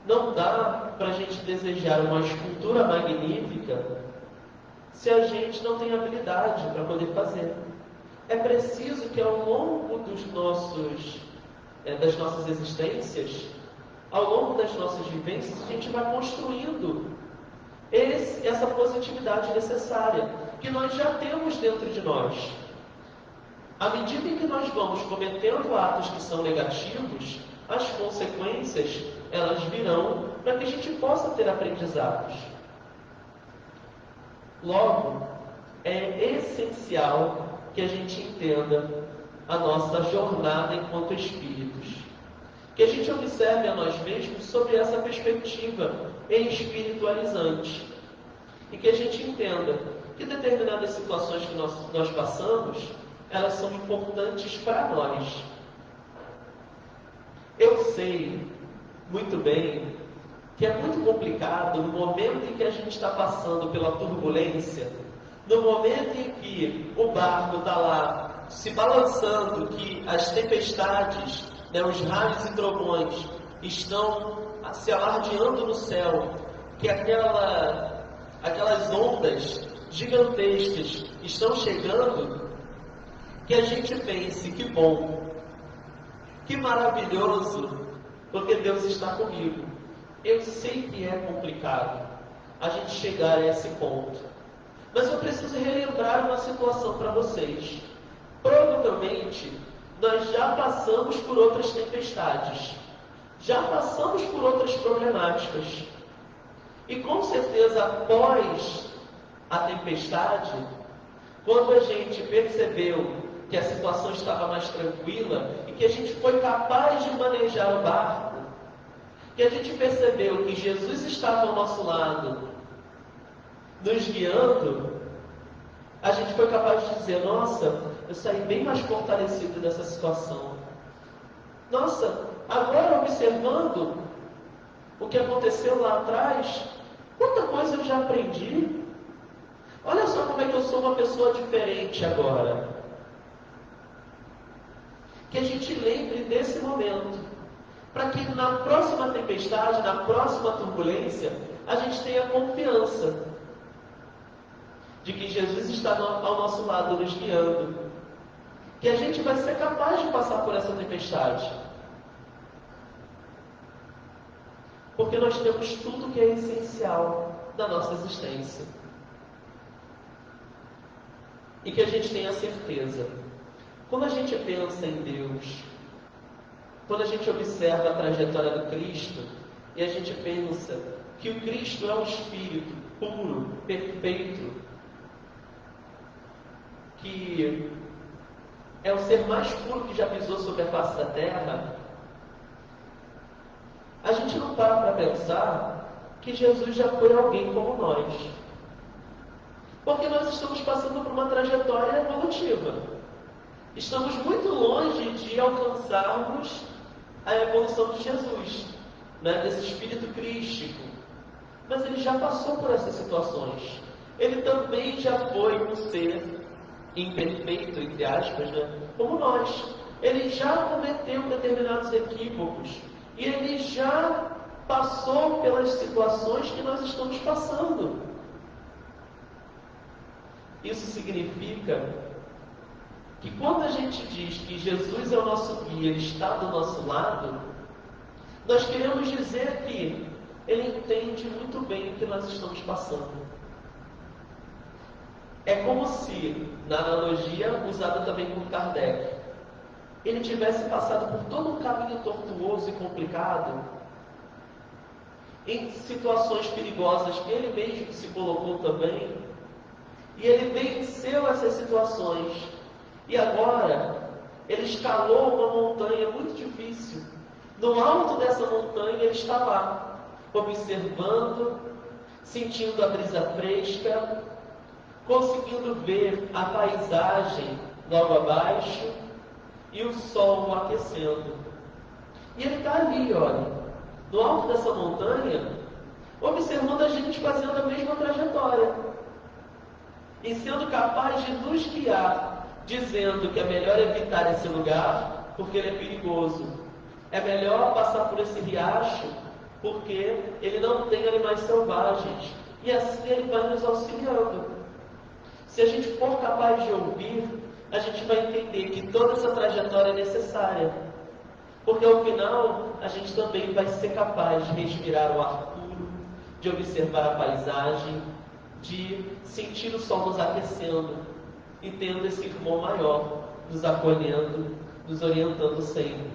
Não dá para a gente desejar uma escultura magnífica se a gente não tem habilidade para poder fazer. É preciso que ao longo das nossas existências, ao longo das nossas vivências, a gente vai construindo essa positividade necessária, que nós já temos dentro de nós. À medida em que nós vamos cometendo atos que são negativos, as consequências, elas virão para que a gente possa ter aprendizados. Logo, é essencial que a gente entenda a nossa jornada enquanto espíritos. Que a gente observe a nós mesmos sobre essa perspectiva espiritualizante. E que a gente entenda que determinadas situações que nós passamos, elas são importantes para nós. Eu sei muito bem que é muito complicado no momento em que a gente está passando pela turbulência, no momento em que o barco está lá se balançando, que as tempestades, os raios e trovões estão se alardeando no céu, que aquelas ondas gigantescas estão chegando, que a gente pense, que bom, que maravilhoso, porque Deus está comigo. Eu sei que é complicado a gente chegar a esse ponto, mas eu preciso relembrar uma situação para vocês. Provavelmente, nós já passamos por outras tempestades, já passamos por outras problemáticas, e com certeza após a tempestade, quando a gente percebeu que a situação estava mais tranquila e que a gente foi capaz de manejar o barco, que a gente percebeu que Jesus estava ao nosso lado, nos guiando, a gente foi capaz de dizer: nossa, eu saí bem mais fortalecido dessa situação. Nossa, agora observando o que aconteceu lá atrás, quanta coisa eu já aprendi. Olha só como é que eu sou uma pessoa diferente agora. Que a gente lembre desse momento, para que na próxima tempestade, na próxima turbulência, a gente tenha confiança de que Jesus está ao nosso lado, nos guiando, que a gente vai ser capaz de passar por essa tempestade, porque nós temos tudo que é essencial da nossa existência, e que a gente tenha certeza. Quando a gente pensa em Deus, quando a gente observa a trajetória do Cristo, e a gente pensa que o Cristo é um Espírito puro, perfeito, que é o ser mais puro que já pisou sobre a face da terra, a gente não para pensar que Jesus já foi alguém como nós. Porque nós estamos passando por uma trajetória evolutiva. Estamos muito longe de alcançarmos a evolução de Jesus, né, desse espírito crístico. Mas ele já passou por essas situações. Ele também já foi um ser imperfeito, entre aspas, né, como nós. Ele já cometeu determinados equívocos. E ele já passou pelas situações que nós estamos passando. Isso significa que quando a gente diz que Jesus é o nosso guia, Ele está do nosso lado, nós queremos dizer que Ele entende muito bem o que nós estamos passando. É como se, na analogia usada também por Kardec, Ele tivesse passado por todo um caminho tortuoso e complicado, em situações perigosas que Ele mesmo se colocou também, e Ele venceu essas situações. E agora, Ele escalou uma montanha muito difícil. No alto dessa montanha, Ele está lá, observando, sentindo a brisa fresca, conseguindo ver a paisagem logo abaixo e o sol o aquecendo. E Ele está ali, olha, no alto dessa montanha, observando a gente fazendo a mesma trajetória. E sendo capaz de nos guiar, dizendo que é melhor evitar esse lugar, porque ele é perigoso. É melhor passar por esse riacho, porque ele não tem animais selvagens. E assim ele vai nos auxiliando. Se a gente for capaz de ouvir, a gente vai entender que toda essa trajetória é necessária. Porque ao final, a gente também vai ser capaz de respirar o ar puro, de observar a paisagem, de sentir o sol nos aquecendo, e tendo esse irmão maior nos acolhendo, nos orientando sempre.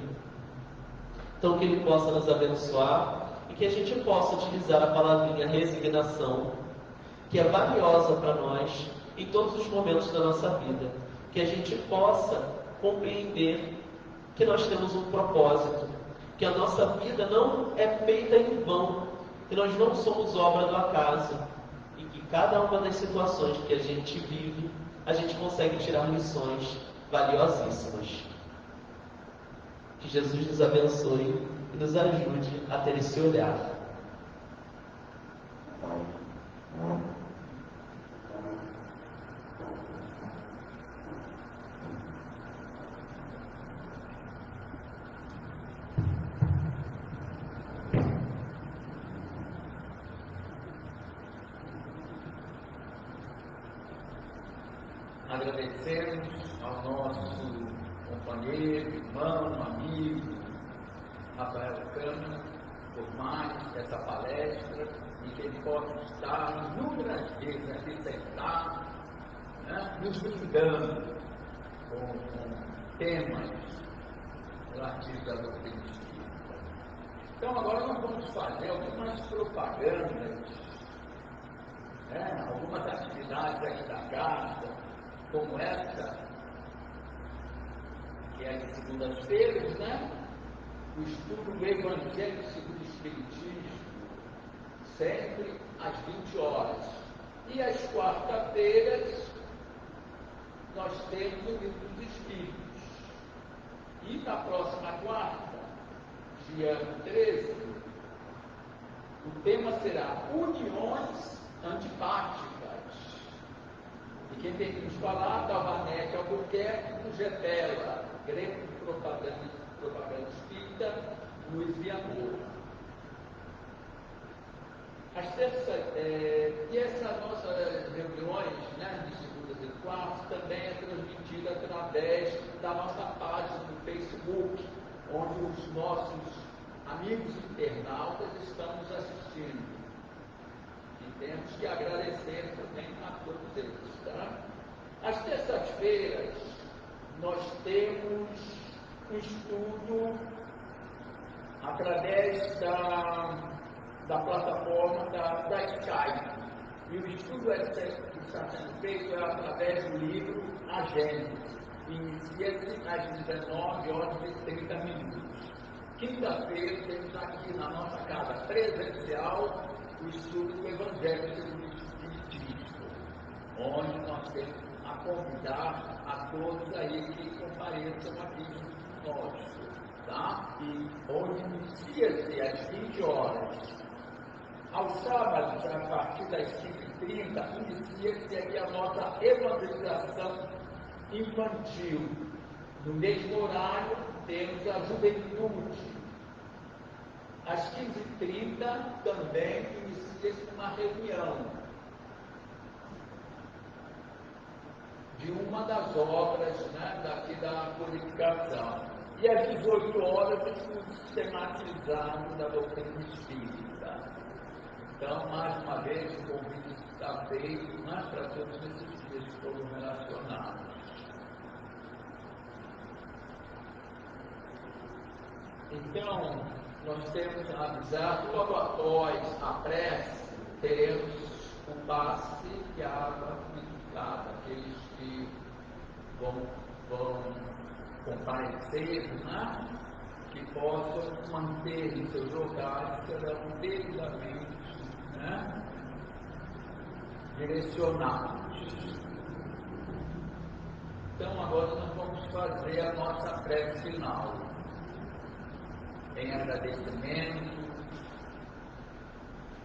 Então que Ele possa nos abençoar e que a gente possa utilizar a palavrinha resignação, que é valiosa para nós em todos os momentos da nossa vida. Que a gente possa compreender que nós temos um propósito, que a nossa vida não é feita em vão, que nós não somos obra do acaso, e que cada uma das situações que a gente vive, a gente consegue tirar lições valiosíssimas. Que Jesus nos abençoe e nos ajude a ter esse olhar. Agradecemos ao nosso companheiro, irmão, amigo, Rafael Câmara, por mais essa palestra e que ele possa estar inúmeras vezes aqui sentado, né, nos brindando com temas relativos à doutrina espírita. Então, agora nós vamos fazer algumas propagandas, né, algumas atividades aqui da casa, como essa, que é de segundas-feiras, né? O estudo do Evangelho segundo o Espiritismo, sempre às 20 horas. E às quarta-feiras, nós temos o Livro dos Espíritos. E na próxima quarta, dia 13, o tema será Uniões Antipáticas. E quem tem que nos falar, Dalvanete Albuquerque, no Getela, Grêmio de Propaganda Espírita, luz e amor. E essas nossas reuniões, né, de segundas e quartas, também é transmitida através da nossa página no Facebook, onde os nossos amigos internautas estão nos assistindo. E temos que agradecer também a todos eles. Tá? Às terças-feiras, nós temos um estudo através da plataforma da Skype. E o estudo que está sendo feito é através do livro A Gênesis. Inicia-se às 19h30. Quinta-feira, temos aqui na nossa casa presencial o estudo do Evangelho segundo o Espiritismo, onde nós temos a convidar a todos aí que compareçam aqui conosco, tá? E onde inicia-se às 20 horas. Aos sábados, a partir das 5h30, inicia-se aqui a nossa evangelização infantil. No mesmo horário, temos a juventude. Às 15h30, também inicia-se uma reunião de uma das obras, né, daqui da purificação. E às 18 horas, o estudo sistematizado da doutrina espírita. Então, mais uma vez, o convite está feito, né, para todos esses dias todos relacionados. Então, nós temos que avisar, logo após a prece, teremos o passe de água purificada, aqueles que vão comparecer, né? Que possam manter em seus lugares, serão devidamente, né, direcionados. Então, agora nós vamos fazer a nossa prece final. Em agradecimento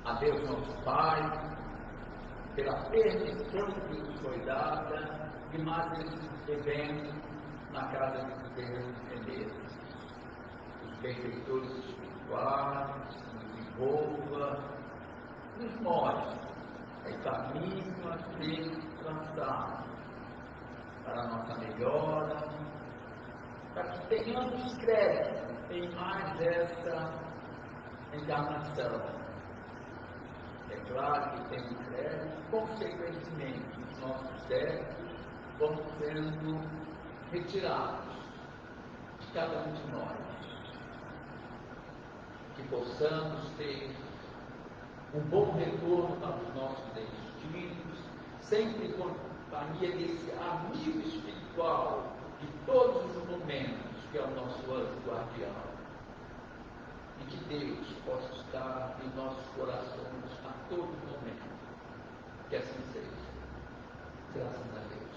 a Deus nosso Pai, pela permissão que nos foi dada de mais esses eventos na casa de Deus Menezes. Os benfeitores espirituais, nos envolva, nos mostre o caminho a ser traçado para a nossa melhora, para que tenhamos crédito em mais essa encarnação. É claro que tem crédito, consequentemente, os nossos débitos vão sendo retirados de cada um de nós. Que possamos ter um bom retorno para os nossos destinos, sempre em companhia desse amigo espiritual de todos os momentos, que é o nosso anjo guardião. E que Deus possa estar em nossos corações a todo momento. Que assim seja. Graças a Deus.